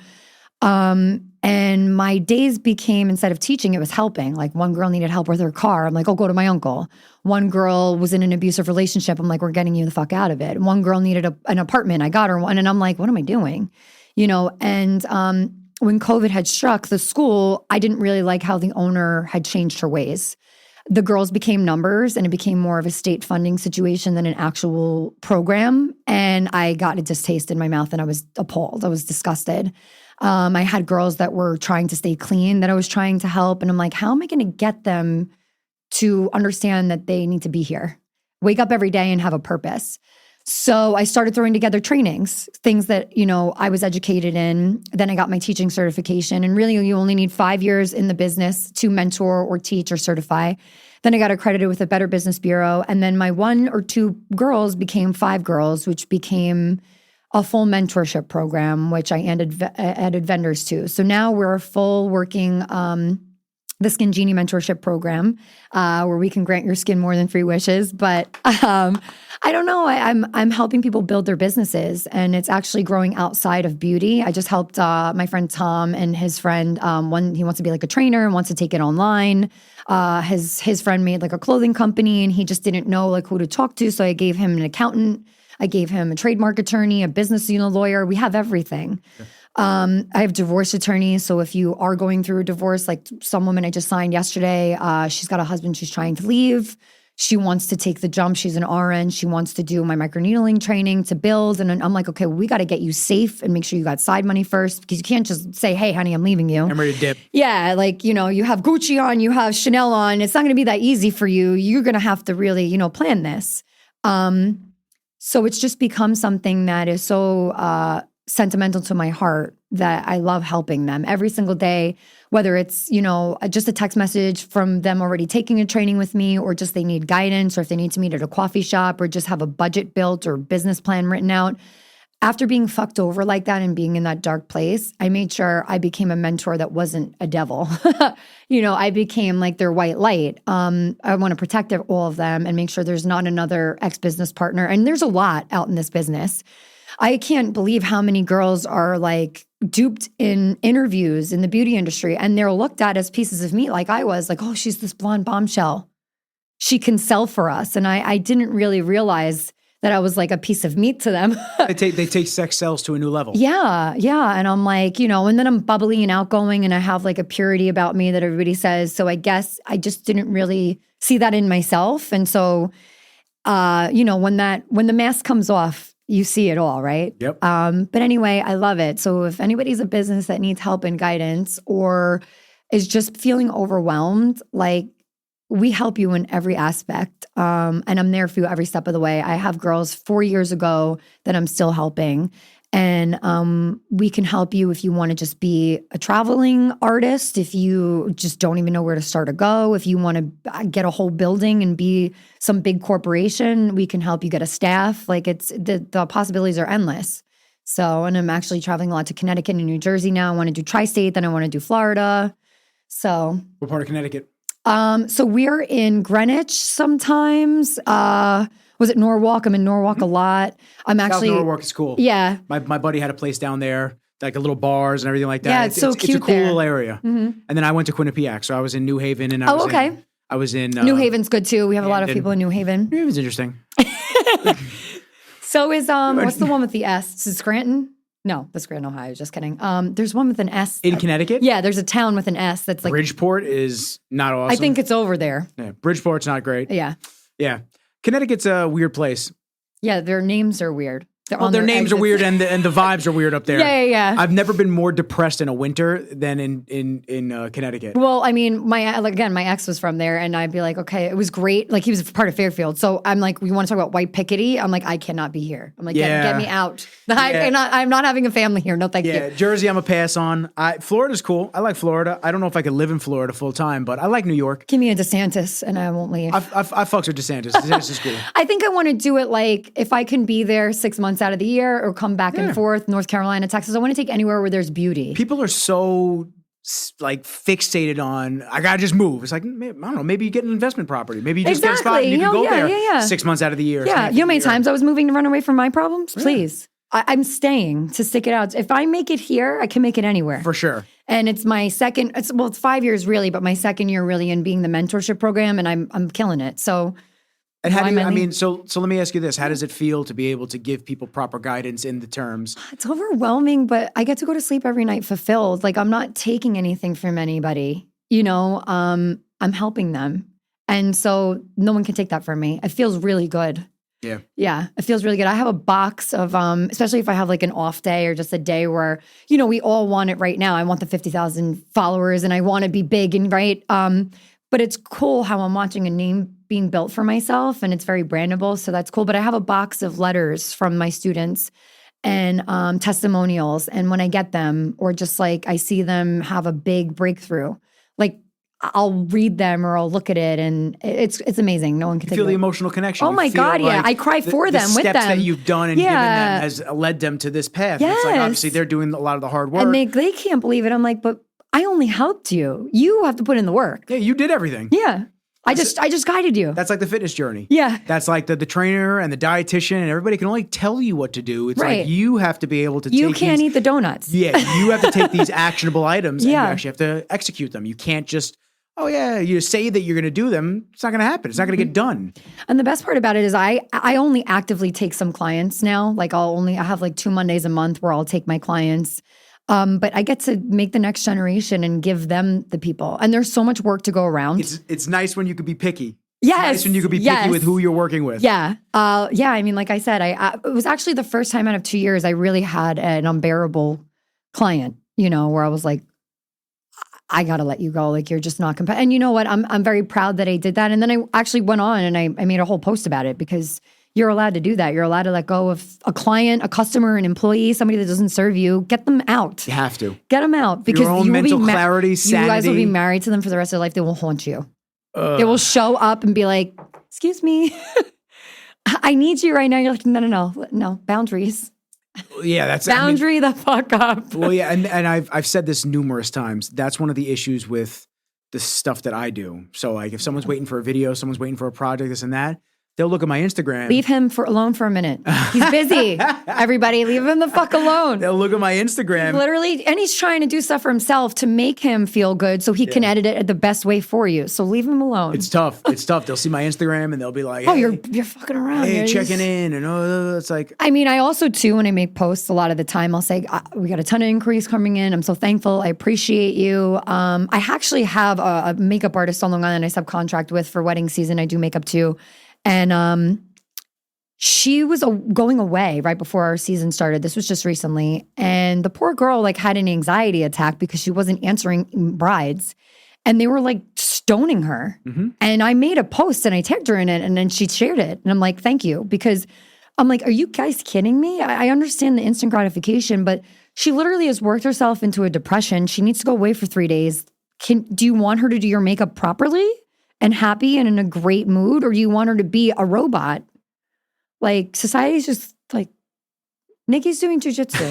And my days became, instead of teaching, it was helping. Like one girl needed help with her car. I'm like, oh, go to my uncle. One girl was in an abusive relationship. I'm like, we're getting you the fuck out of it. One girl needed an apartment. I got her one. And I'm like, what am I doing? And when COVID had struck the school, I didn't really like how the owner had changed her ways. The girls became numbers, and it became more of a state funding situation than an actual program. And I got a distaste in my mouth, and I was appalled. I was disgusted. I had girls that were trying to stay clean that I was trying to help. And I'm like, how am I going to get them to understand that they need to be here, wake up every day and have a purpose? So I started throwing together trainings, things that, I was educated in. Then I got my teaching certification. And really, you only need 5 years in the business to mentor or teach or certify. Then I got accredited with a Better Business Bureau. And then my 1 or 2 girls became 5 girls, which became a full mentorship program, which I added vendors to. So now we're a full working TheSkinJeanie mentorship program, where we can grant your skin more than 3 wishes. But I don't know. I'm helping people build their businesses, and it's actually growing outside of beauty. I just helped my friend Tom and his friend. One, he wants to be like a trainer and wants to take it online. His friend made like a clothing company, and he just didn't know like who to talk to. So I gave him an accountant. I gave him a trademark attorney, a business lawyer. We have everything. I have divorce attorneys. So if you are going through a divorce, like some woman I just signed yesterday, she's got a husband she's trying to leave. She wants to take the jump. She's an RN. She wants to do my microneedling training to build. And I'm like, okay, we got to get you safe and make sure you got side money first, because you can't just say, hey, honey, I'm leaving you. I'm ready to dip. Yeah, like, you have Gucci on, you have Chanel on. It's not going to be that easy for you. You're going to have to really, plan this. So it's just become something that is so sentimental to my heart that I love helping them every single day, whether it's, just a text message from them already taking a training with me, or just they need guidance, or if they need to meet at a coffee shop, or just have a budget built or business plan written out. After being fucked over like that and being in that dark place, I made sure I became a mentor that wasn't a devil. I became like their white light. I want to protect all of them and make sure there's not another ex-business partner. And there's a lot out in this business. I can't believe how many girls are like duped in interviews in the beauty industry, and they're looked at as pieces of meat, like I was, like, oh, she's this blonde bombshell. She can sell for us. And I didn't really realize that I was like a piece of meat to them. They take sex sales to a new level. Yeah. And I'm like, and then I'm bubbly and outgoing, and I have like a purity about me that everybody says. So I guess I just didn't really see that in myself. And so, when the mask comes off, you see it all, right? Yep. But anyway, I love it. So if anybody's a business that needs help and guidance, or is just feeling overwhelmed, like, we help you in every aspect. And I'm there for you every step of the way. I have girls 4 years ago that I'm still helping. And we can help you if you want to just be a traveling artist, if you just don't even know where to start or go, if you want to get a whole building and be some big corporation, we can help you get a staff. Like, it's the possibilities are endless. So, and I'm actually traveling a lot to Connecticut and New Jersey now. I want to do tri-state, then I want to do Florida. So. What part of Connecticut? So we're in Greenwich sometimes. Was it Norwalk? I'm in Norwalk a lot. I'm actually South Norwalk is cool. Yeah. My buddy had a place down there, like a little bars and everything like that. Yeah, it's so cute. It's a cool there. little area. Mm-hmm. And then I went to Quinnipiac, so I was in New Haven, and I was in New Haven's good too. We have a lot of people in New Haven. New Haven's interesting. So is what's the one with the S? Is it Scranton? No, that's Scranton, Ohio. Just kidding. There's one with an S. In Connecticut? Yeah, there's a town with an S that's like Bridgeport is not awesome. I think it's over there. Yeah, Bridgeport's not great. Yeah. Yeah. Connecticut's a weird place. Yeah, their names are weird. Their names are weird, and the vibes are weird up there. Yeah. I've never been more depressed in a winter than in Connecticut. Well, I mean, my ex was from there, and I'd be like, okay, it was great. Like, he was part of Fairfield, so I'm like, we want to talk about white pickety. I'm like, I cannot be here. I'm like, get me out. I'm not having a family here. No, thank you. Yeah, Jersey, I'm a pass on. Florida's cool. I like Florida. I don't know if I could live in Florida full time, but I like New York. Give me a DeSantis, and I won't leave. I fucks with DeSantis. DeSantis is cool. I think I want to do it like if I can be there 6 months out of the year, or come back and forth, North Carolina, Texas. I want to take anywhere where there's beauty. People are so like fixated on, I gotta just move. It's like, I don't know, maybe you get an investment property. Maybe you just get a spot and you can go there 6 months out of the year. Yeah, you know how many times I was moving to run away from my problems? Please. I'm staying to stick it out. If I make it here, I can make it anywhere. For sure. And it's my second, it's 5 years really, but my second year really in being the mentorship program, and I'm killing it. So. And how do you, so let me ask you this. How does it feel to be able to give people proper guidance in the terms? It's overwhelming, but I get to go to sleep every night fulfilled. Like, I'm not taking anything from anybody, I'm helping them. And so no one can take that from me. It feels really good. Yeah. Yeah, it feels really good. I have a box of, especially if I have like an off day or just a day where, we all want it right now. I want the 50,000 followers and I want to be big and right. But it's cool how I'm watching a name being built for myself, and it's very brandable. So that's cool. But I have a box of letters from my students and testimonials. And when I get them, or just like I see them have a big breakthrough, like I'll read them or I'll look at it, and it's amazing. No one can feel the emotional connection. Oh my God, yeah. I cry for them with them. The steps that you've done and given them has led them to this path. Yes. It's like, obviously they're doing a lot of the hard work. And they can't believe it. I'm like, but I only helped you. You have to put in the work. Yeah, you did everything. Yeah. I just guided you. That's like the fitness journey. Yeah. That's like the trainer and the dietitian, and everybody can only tell you what to do. It's like you have to be able to You can't eat the donuts. Yeah, you have to take these actionable items and you actually have to execute them. You can't just, you say that you're going to do them. It's not going to happen. It's not going to get done. And the best part about it is I only actively take some clients now. Like I have like 2 Mondays a month where I'll take my clients. But I get to make the next generation and give them the people. And there's so much work to go around. It's nice when you could be picky. Yes. It's nice when you could be picky with who you're working with. Yeah. I mean, like I said, it was actually the first time out of 2 years I really had an unbearable client, where I was like, I got to let you go. Like, you're just not competitive. And you know what? I'm very proud that I did that. And then I actually went on and I made a whole post about it, because you're allowed to do that. You're allowed to let go of a client, a customer, an employee, somebody that doesn't serve you. Get them out. You have to. Get them out, because your own mental clarity, sanity. You guys will be married to them for the rest of their life. They will haunt you. They will show up and be like, excuse me, I need you right now. You're like, no, boundaries. Yeah, that's boundary the fuck up. Well, yeah, and I've said this numerous times. That's one of the issues with the stuff that I do. So like, if someone's waiting for a video, someone's waiting for a project, this and that, they'll look at my Instagram. Leave him alone for a minute. He's busy. Everybody, leave him the fuck alone. They'll look at my Instagram. Literally, and he's trying to do stuff for himself to make him feel good so he can edit it the best way for you. So leave him alone. It's tough. They'll see my Instagram and they'll be like, oh, you're fucking around. Hey, checking in. And it's like. I mean, I also, too, when I make posts, a lot of the time I'll say, we got a ton of inquiries coming in. I'm so thankful. I appreciate you. I actually have a makeup artist on Long Island I subcontract with for wedding season. I do makeup, too. And she was going away right before our season started. This was just recently. And the poor girl had an anxiety attack because she wasn't answering brides. And they were stoning her. Mm-hmm. And I made a post and I tagged her in it, and then she shared it. And I'm like, thank you. Because I'm like, are you guys kidding me? I understand the instant gratification, but she literally has worked herself into a depression. She needs to go away for 3 days. Do you want her to do your makeup properly and happy and in a great mood? Or do you want her to be a robot? Society's just Nikki's doing jujitsu.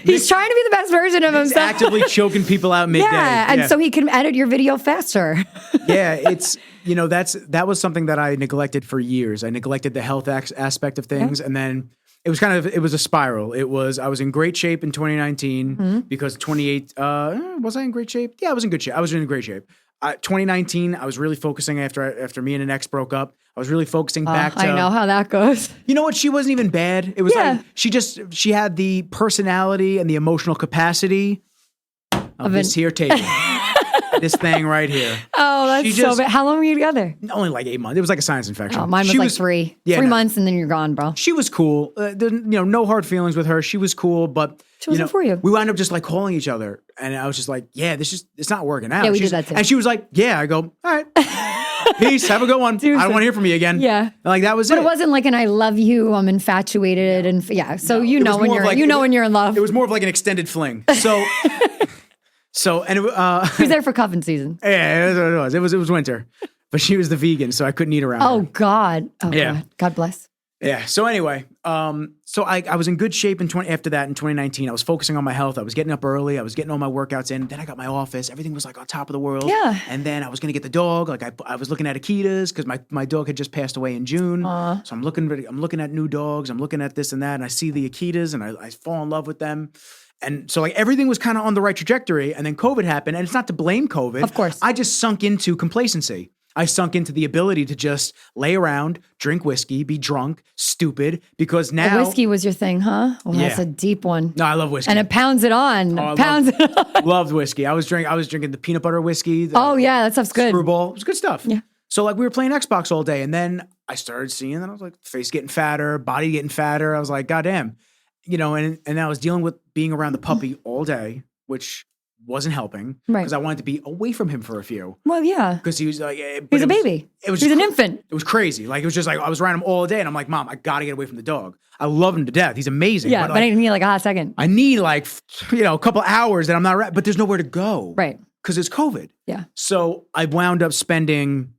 He's trying to be the best version of himself. He's actively choking people out midday. Yeah, and so he can edit your video faster. Yeah, it's, that was something that I neglected for years. I neglected the health aspect of things. Yeah. And then it was a spiral. I was in great shape in 2019 because 28, was I in great shape? Yeah, I was in good shape. I was in great shape. 2019, I was really focusing after me and an ex broke up. I was really focusing back to. I know how that goes. You know what? She wasn't even bad. It was she had the personality and the emotional capacity of this here table. This thing right here. Oh, that's so bad. How long were you together? Only 8 months. It was like a sinus infection. Oh, mine was 3. Yeah, 3 months and then you're gone, bro. She was cool. No hard feelings with her. She was cool, but she wasn't for you. We wound up just calling each other, and I was just like, "Yeah, it's not working out." Yeah, we did that too. And she was like, "Yeah." I go, "All right, peace. Have a good one. I don't want to hear from you again." Yeah, and that was it. But it wasn't an "I love you," I'm infatuated, and So no, when you're in love. It was more of an extended fling. So. He was there for cuffing season. Yeah, it was. It was winter, but she was the vegan, so I couldn't eat around her. Oh God. God bless. Yeah. So anyway, so I was in good shape after that in 2019. I was focusing on my health. I was getting up early. I was getting all my workouts in. Then I got my office. Everything was on top of the world. Yeah. And then I was gonna get the dog. I was looking at Akitas because my dog had just passed away in June. So I'm looking at new dogs. I'm looking at this and that, and I see the Akitas, and I fall in love with them. And so everything was kind of on the right trajectory. And then COVID happened. And it's not to blame COVID. Of course. I just sunk into complacency. I sunk into the ability to just lay around, drink whiskey, be drunk, stupid, because now. Whiskey was your thing, huh? Well, that's a deep one. No, I love whiskey. And it pounds it on. Loved whiskey. I was drinking the peanut butter whiskey. That stuff's good. Screwball. It was good stuff. Yeah. So we were playing Xbox all day. And then I started seeing that I was like, face getting fatter, body getting fatter. I was like, goddamn. And I was dealing with being around the puppy all day, which wasn't helping because I wanted to be away from him for a few. Well, yeah. Because he was he's a baby. He's an infant. It was crazy. It was just I was around him all day and I'm like, Mom, I got to get away from the dog. I love him to death. He's amazing. Yeah, but I need a hot second. I need a couple hours that I'm not around, but there's nowhere to go. Right. Because it's COVID. Yeah. So I wound up spending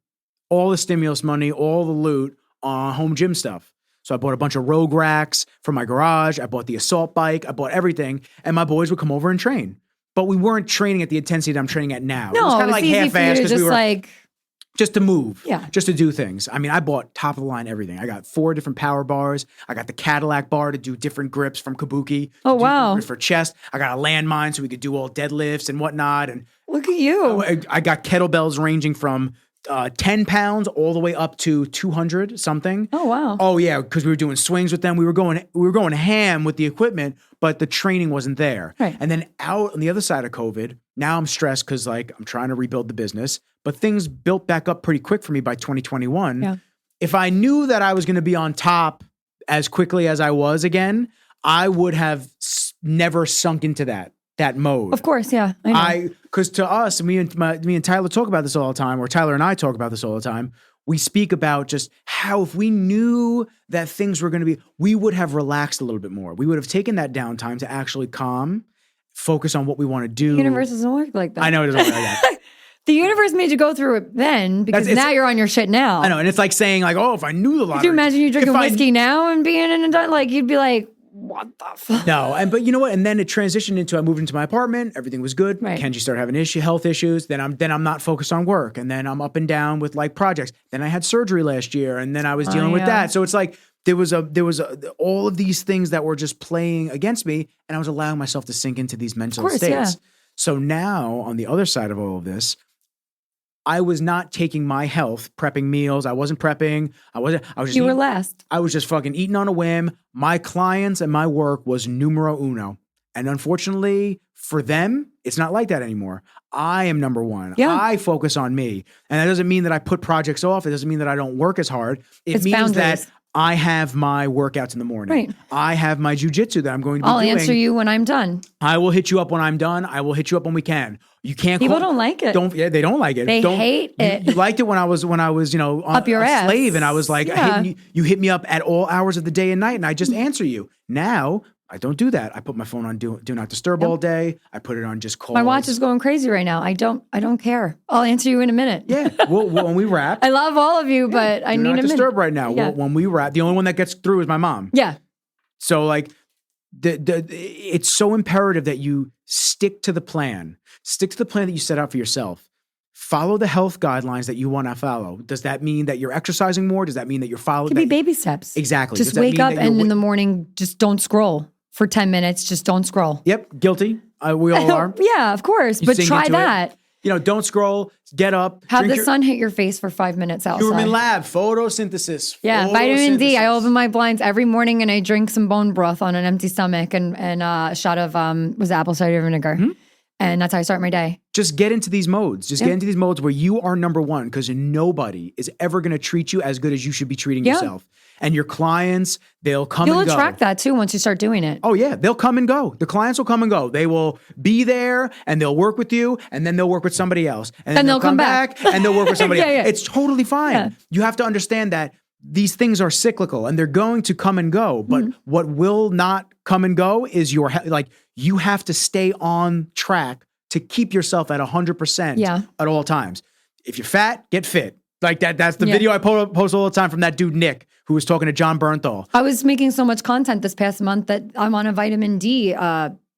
all the stimulus money, all the loot on home gym stuff. So I bought a bunch of Rogue racks for my garage. I bought the assault bike. I bought everything. And my boys would come over and train. But we weren't training at the intensity that I'm training at now. No, it was kind of half-assed because we were just to move. Yeah. Just to do things. I mean, I bought top of the line everything. I got 4 different power bars. I got the Cadillac bar to do different grips from Kabuki. Oh, wow. For chest. I got a landmine so we could do all deadlifts and whatnot. And look at you. I got kettlebells ranging from 10 pounds all the way up to 200 something. Oh, wow. Oh yeah, because we were doing swings with them. We were going ham with the equipment, but the training wasn't there. Right. And then out on the other side of COVID, now I'm stressed because like I'm trying to rebuild the business, but things built back up pretty quick for me by 2021. Yeah. If I knew that I was going to be on top as quickly as I was again, I would have never sunk into that mode. Of course, yeah. I know. Because to us, me and Tyler talk about this all the time, or Tyler and I talk about this all the time. We speak about just how if we knew that things were going to be, we would have relaxed a little bit more. We would have taken that downtime to actually calm, focus on what we want to do. The universe doesn't work like that. I know it doesn't work like that. The universe made you go through it then because now you're on your shit now. I know, and it's like saying like, oh, if I knew the lottery. Could you imagine you drinking whiskey now and being in a like you'd be like, what the fuck? No, but you know what? And then it transitioned into I moved into my apartment. Everything was good. Right. Kenji started having health issues. Then I'm not focused on work, and then I'm up and down with like projects. Then I had surgery last year, and then I was dealing with that. So it's like there was all of these things that were just playing against me, and I was allowing myself to sink into these mental states. Yeah. So now on the other side of all of this, I was not taking my health, prepping meals. I wasn't prepping. I was just You were last. I was just fucking eating on a whim. My clients and my work was numero uno. And unfortunately for them, it's not like that anymore. I am number one. Yeah. I focus on me. And that doesn't mean that I put projects off. It doesn't mean that I don't work as hard. It means that I have my workouts in the morning. Right. I have my jujitsu that I'm going to be doing. I'll answer you when I'm done. I will hit you up when I'm done. I will hit you up when we can. You can't. People don't like it. They don't like it. They hate it. You liked it when I was up your ass. Slave, and I was like, you hit me up at all hours of the day and night, and I just answer you. Now I don't do that. I put my phone on do not disturb all day. I put it on just calls. My watch is going crazy right now. I don't care. I'll answer you in a minute. Yeah. Well, when we wrap, I love all of you, but I need a minute. Do not disturb right now. Yeah. When we wrap, the only one that gets through is my mom. Yeah. So like, it's so imperative that you stick to the plan. Stick to the plan that you set out for yourself. Follow the health guidelines that you want to follow. Does that mean that you're exercising more? Does that mean that you're following? It could be baby steps. Exactly. Just wake up and in the morning, just don't scroll for 10 minutes. Just don't scroll. Yep. Guilty. We all are. Yeah, of course. But try that. Don't scroll, get up. Have the sun hit your face for 5 minutes outside. Human lab, photosynthesis. Yeah, vitamin D. I open my blinds every morning and I drink some bone broth on an empty stomach and a shot of apple cider vinegar. Mm-hmm. And that's how I start my day. Just get into these modes. Get into these modes where you are number one, because nobody is ever going to treat you as good as you should be treating yourself. And your clients, they'll come and go. You'll attract that too once you start doing it. Oh yeah, they'll come and go. The clients will come and go. They will be there and they'll work with you, and then they'll work with somebody else. And then they'll come back and they'll work with somebody else. Yeah. It's totally fine. Yeah. You have to understand that these things are cyclical and they're going to come and go. But what will not come and go is you have to stay on track to keep yourself at 100% at all times. If you're fat, get fit. Like that's the video I post all the time from that dude, Nick, who was talking to John Bernthal. I was making so much content this past month that I'm on a vitamin D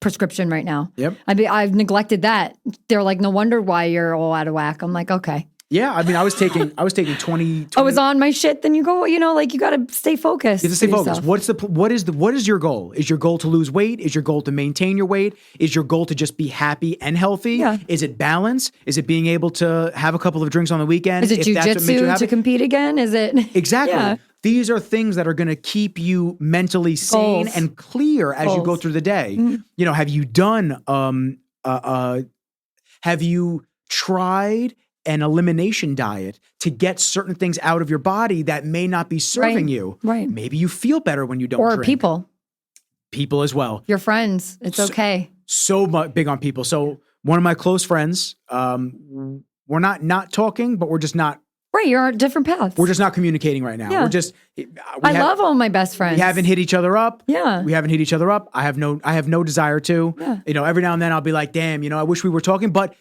prescription right now. Yep. I've neglected that. They're like, no wonder why you're all out of whack. I'm like, okay. Yeah, I mean, I was taking 20. I was on my shit. Then you go, you got to stay focused. You have to stay focused. What is your goal? Is your goal to lose weight? Is your goal to maintain your weight? Is your goal to just be happy and healthy? Yeah. Is it balance? Is it being able to have a couple of drinks on the weekend? Is it jujitsu to compete again? Is it exactly? Yeah. These are things that are going to keep you mentally sane and clear as you go through the day. Mm-hmm. Have you done? Have you tried an elimination diet to get certain things out of your body that may not be serving you? Right. Maybe you feel better when you don't drink. Or people as well. Your friends. It's okay. So big on people. So one of my close friends, we're not talking, but we're just not. Right, you're on different paths. We're just not communicating right now. Yeah. I love all my best friends. We haven't hit each other up. Yeah. We haven't hit each other up. I have no desire to. Yeah. Every now and then I'll be like, damn, I wish we were talking, but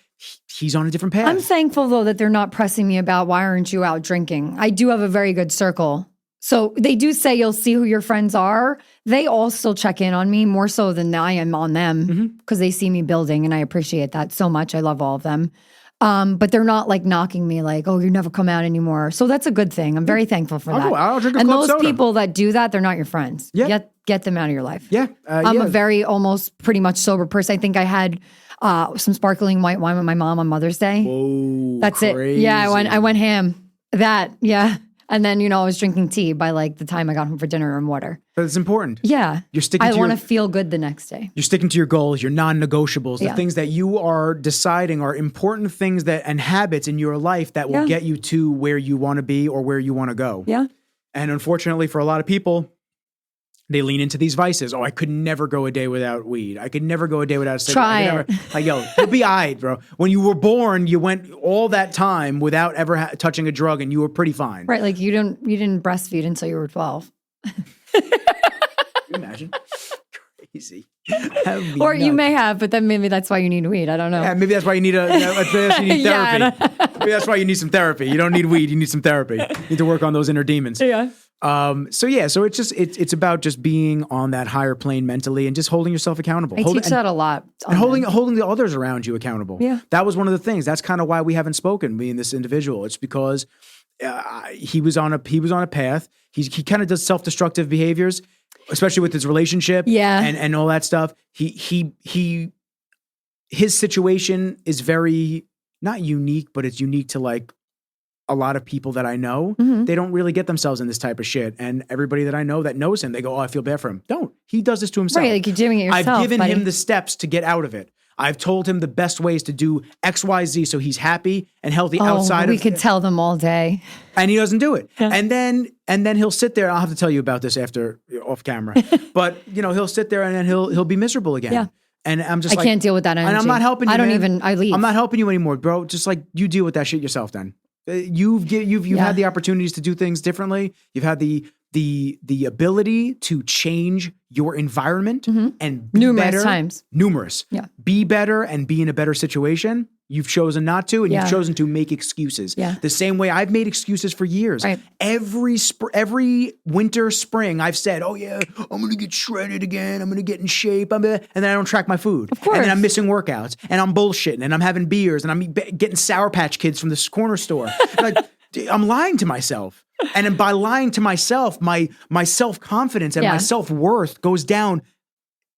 he's on a different path. I'm thankful though that they're not pressing me about why aren't you out drinking. I do have a very good circle. So they do say you'll see who your friends are. They all still check in on me more so than I am on them because they see me building, and I appreciate that so much. I love all of them. But they're not like knocking me like, oh, you never come out anymore. So that's a good thing. I'm very thankful for that. I'll drink a and club those soda. people that do that, they're not your friends. Yeah. Get them out of your life. Yeah. I'm a very almost pretty much sober person. I think I had some sparkling white wine with my mom on Mother's Day. Whoa, that's crazy. it. Yeah, I went ham. That, yeah. And then, I was drinking tea by like the time I got home for dinner and water. But it's important. Yeah. You're sticking I to want to feel good the next day. You're sticking to your goals, your non-negotiables, the Yeah. things that you are deciding are important things and habits in your life that will get you to where you want to be or where you want to go. Yeah. And unfortunately for a lot of people, they lean into these vices. Oh, I could never go a day without weed. I could never go a day without a cigarette. Try Like, yo, you'll be all right, bro. When you were born, you went all that time without ever touching a drug and you were pretty fine. Right. Like you didn't breastfeed until you were 12. Can you imagine? Crazy. Or you may have, but then maybe that's why you need weed. I don't know. Yeah, maybe that's why you need you need therapy. Maybe that's why you need some therapy. You don't need weed, you need some therapy. You need to work on those inner demons. Yeah. So it's about just being on that higher plane mentally and just holding yourself accountable. I teach that a lot. And holding the others around you accountable. Yeah. That was one of the things. That's kind of why we haven't spoken, me and this individual. It's because he was on a path. He kind of does self-destructive behaviors, especially with his relationship. Yeah. And all that stuff. His situation is very not unique, but it's unique to like a lot of people that I know. Mm-hmm. They don't really get themselves in this type of shit. And everybody that I know that knows him, they go, oh, I feel bad for him. Don't. He does this to himself. Right, like you're doing it yourself. I've given buddy. him the steps to get out of it. I've told him the best ways to do X, Y, Z so he's happy and healthy outside we of could tell them all day. And he doesn't do it. Yeah. And then he'll sit there. I'll have to tell you about this after off camera. But he'll sit there and then he'll be miserable again. Yeah. And I'm just I can't deal with that energy. And I'm not helping you. I leave. I'm not helping you anymore, bro. Just like you deal with that shit yourself then. You've had the opportunities to do things differently. You've had the ability to change your environment and be Numerous better. times. Numerous. Yeah. Be Be better and be in a better situation. You've chosen not to, and you've chosen to make excuses. Yeah. The same way I've made excuses for years. Right. Every winter, spring, I've said, "Oh yeah, I'm gonna get shredded again. I'm gonna get in shape." And then I don't track my food. Of course. And then I'm missing workouts, and I'm bullshitting, and I'm having beers, and I'm getting Sour Patch Kids from this corner store. Like, I'm lying to myself. And by lying to myself, my self-confidence and my self-worth goes down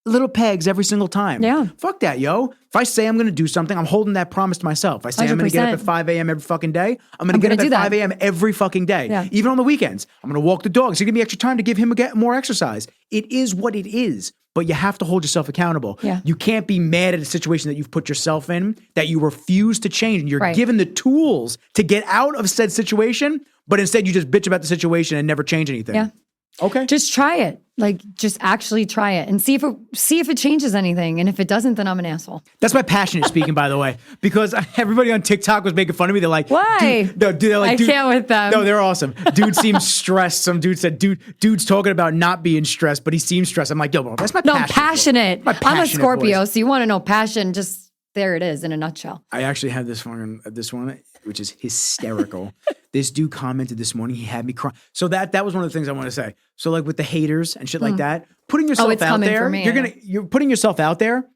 little pegs every single time. Yeah. Fuck that, yo. If I say I'm going to do something, I'm holding that promise to myself. If I say I'm going to get up at 5 a.m. every fucking day, I'm going to get up at 5 a.m. every fucking day. Yeah. Even on the weekends. I'm going to walk the dog. So give me extra time to give him more exercise. It is what it is. But you have to hold yourself accountable. Yeah. You can't be mad at a situation that you've put yourself in, that you refuse to change. And you're given the tools to get out of said situation, but instead you just bitch about the situation and never change anything. Yeah. Okay. Just try it. Like, just actually try it and see if it changes anything. And if it doesn't, then I'm an asshole. That's my passionate speaking, by the way, because everybody on TikTok was making fun of me. They're like, why? They're like, I can't with them. No, they're awesome. Dude seems stressed. Some dude said, dude's talking about not being stressed, but he seems stressed. I'm like, yo, bro, that's my passion. No, passionate. My I'm a passionate Scorpio, voice. so you want to know passion, just there it is in a nutshell. I actually have this one, which is hysterical. This dude commented this morning. He had me cry. So that was one of the things I want to say. So like with the haters and shit like that, putting yourself it's out coming there, for me, you're putting yourself out there.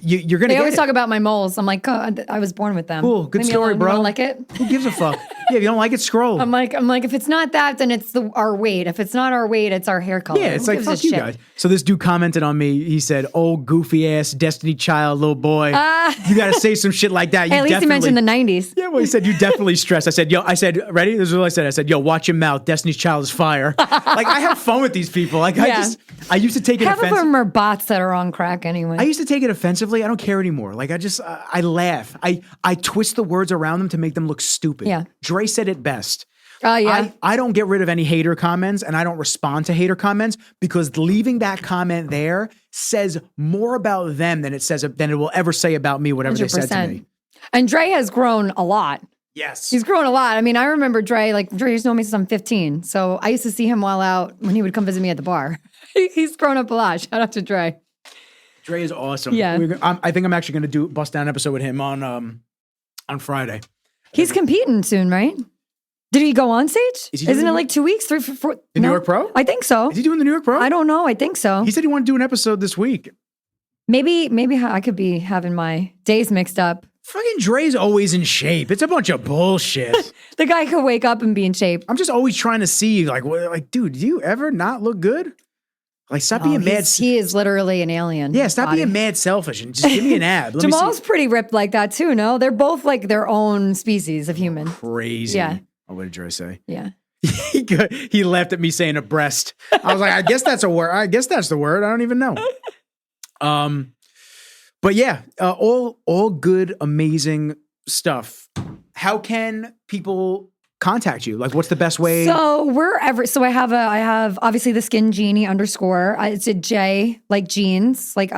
You're gonna. They always talk about my moles. I'm like, God, I was born with them. Cool, good Leave me story, alone. bro. You don't like it? Who gives a fuck? Yeah, if you don't like it, scroll. I'm like, if it's not that, then it's our weight. If it's not our weight, it's our hair color. Yeah, it's Who like, gives a fuck you shit? guys. So this dude commented on me. He said, oh, goofy ass Destiny Child, little boy. You got to say some shit like that. You At least he mentioned the 90s. Yeah, well, he said, you definitely stressed. I said, ready? This is what I said. I said, yo, watch your mouth. Destiny's Child is fire. Like, I have fun with these people. Like, I used to take it Half of offensively. them are bots that are on crack anyway. I used to take it offensively. I don't care anymore. Like, I laugh. I twist the words around them to make them look stupid. Yeah. Dre said it best. Oh, yeah. I don't get rid of any hater comments and I don't respond to hater comments because leaving that comment there says more about them than it will ever say about me, whatever 100%. They said to me. And Dre has grown a lot. Yes. He's grown a lot. I mean, I remember Dre used to know me since I'm 15. So I used to see him while out when he would come visit me at the bar. He's grown up a lot. Shout out to Dre. Dre is awesome. Yeah. I think I'm actually going to bust down an episode with him on Friday. He's competing soon, right? Did he go on stage? Isn't it like 2 weeks, 3, 4? The New York Pro? I think so. Is he doing the New York Pro? I don't know. I think so. He said he wanted to do an episode this week. Maybe I could be having my days mixed up. Fucking Dre's always in shape. It's a bunch of bullshit. The guy could wake up and be in shape. I'm just always trying to see, like, dude, do you ever not look good? Like, stop being mad. He is literally an alien. Yeah, stop being mad selfish and just give me an ab. Let Jamal's pretty ripped like that too, no? They're both like their own species of human. Crazy. Yeah. Oh, what did Dre say? Yeah. He laughed at me saying a breast. I was like, I guess that's a word. I guess that's the word. I don't even know. But yeah, all good, amazing stuff. How can people contact you? Like, what's the best way? So I have obviously TheSkinJeanie _ it's a J, like jeans, like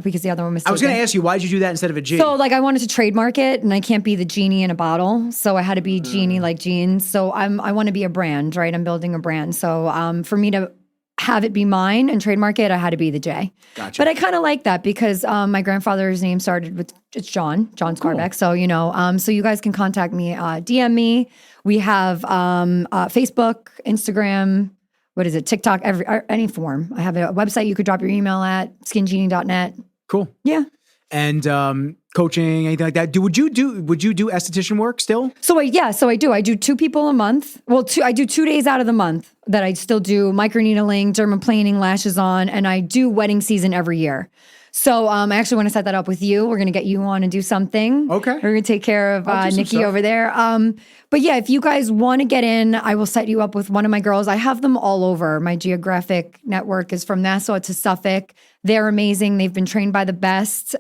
because the other one was. I was going to ask you, why did you do that instead of a G? So like I wanted to trademark it, and I can't be the genie in a bottle, so I had to be Jeannie like jeans. So I want to be a brand, right? I'm building a brand. So for me to have it be mine and trademark it, I had to be the J. Gotcha. But I kind of like that because my grandfather's name started with, it's John Scarbeck. So, so you guys can contact me, DM me. We have Facebook, Instagram, what is it? TikTok, any form. I have a website you could drop your email at, skinjeanie.net. Cool. Yeah. And coaching, anything like that. Would you do esthetician work still? So I do. I do 2 people a month. Well, I do 2 days out of the month that I still do microneedling, dermaplaning, lashes on, and I do wedding season every year. So I actually want to set that up with you. We're going to get you on and do something. Okay. We're going to take care of Nikki over there. But yeah, if you guys want to get in, I will set you up with one of my girls. I have them all over. My geographic network is from Nassau to Suffolk. They're amazing. They've been trained by the best.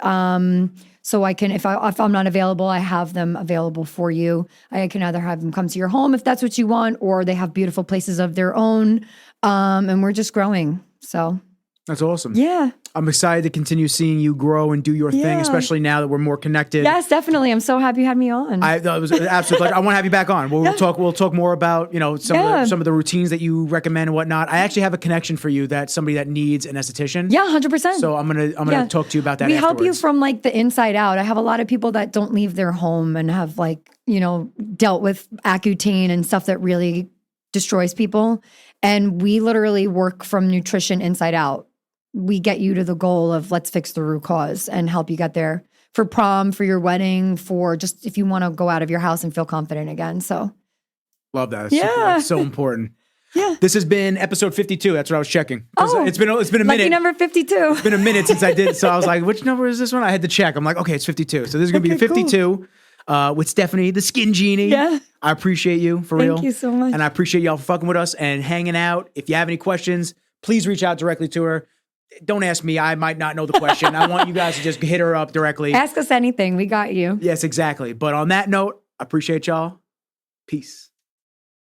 So I can, if I'm not available, I have them available for you. I can either have them come to your home if that's what you want, or they have beautiful places of their own. And we're just growing. So that's awesome. Yeah. I'm excited to continue seeing you grow and do your thing, especially now that we're more connected. Yes, definitely. I'm so happy you had me on. It was an absolute pleasure. I want to have you back on. We'll talk more about, some of the routines that you recommend and whatnot. I actually have a connection for you that's somebody that needs an esthetician. Yeah, 100%. So I'm gonna talk to you about that. We afterwards. help you from like the inside out. I have a lot of people that don't leave their home and have dealt with Accutane and stuff that really destroys people. And we literally work from nutrition inside out. We get you to the goal of let's fix the root cause and help you get there for prom, for your wedding, for just if you want to go out of your house and feel confident again. So love that. That's so important. Yeah. This has been episode 52. That's what I was checking. It's been a minute. Lucky number 52. It's been a minute since I did. So I was like, which number is this one? I had to check. I'm like, okay, it's 52. So this is going to be 52 with Stephanie, TheSkinJeanie. Yeah. I appreciate you for real. Thank you so much. And I appreciate y'all for fucking with us and hanging out. If you have any questions, please reach out directly to her. Don't ask me. I might not know the question. I want you guys to just hit her up directly. Ask us anything. We got you. Yes, exactly. But on that note, I appreciate y'all. Peace.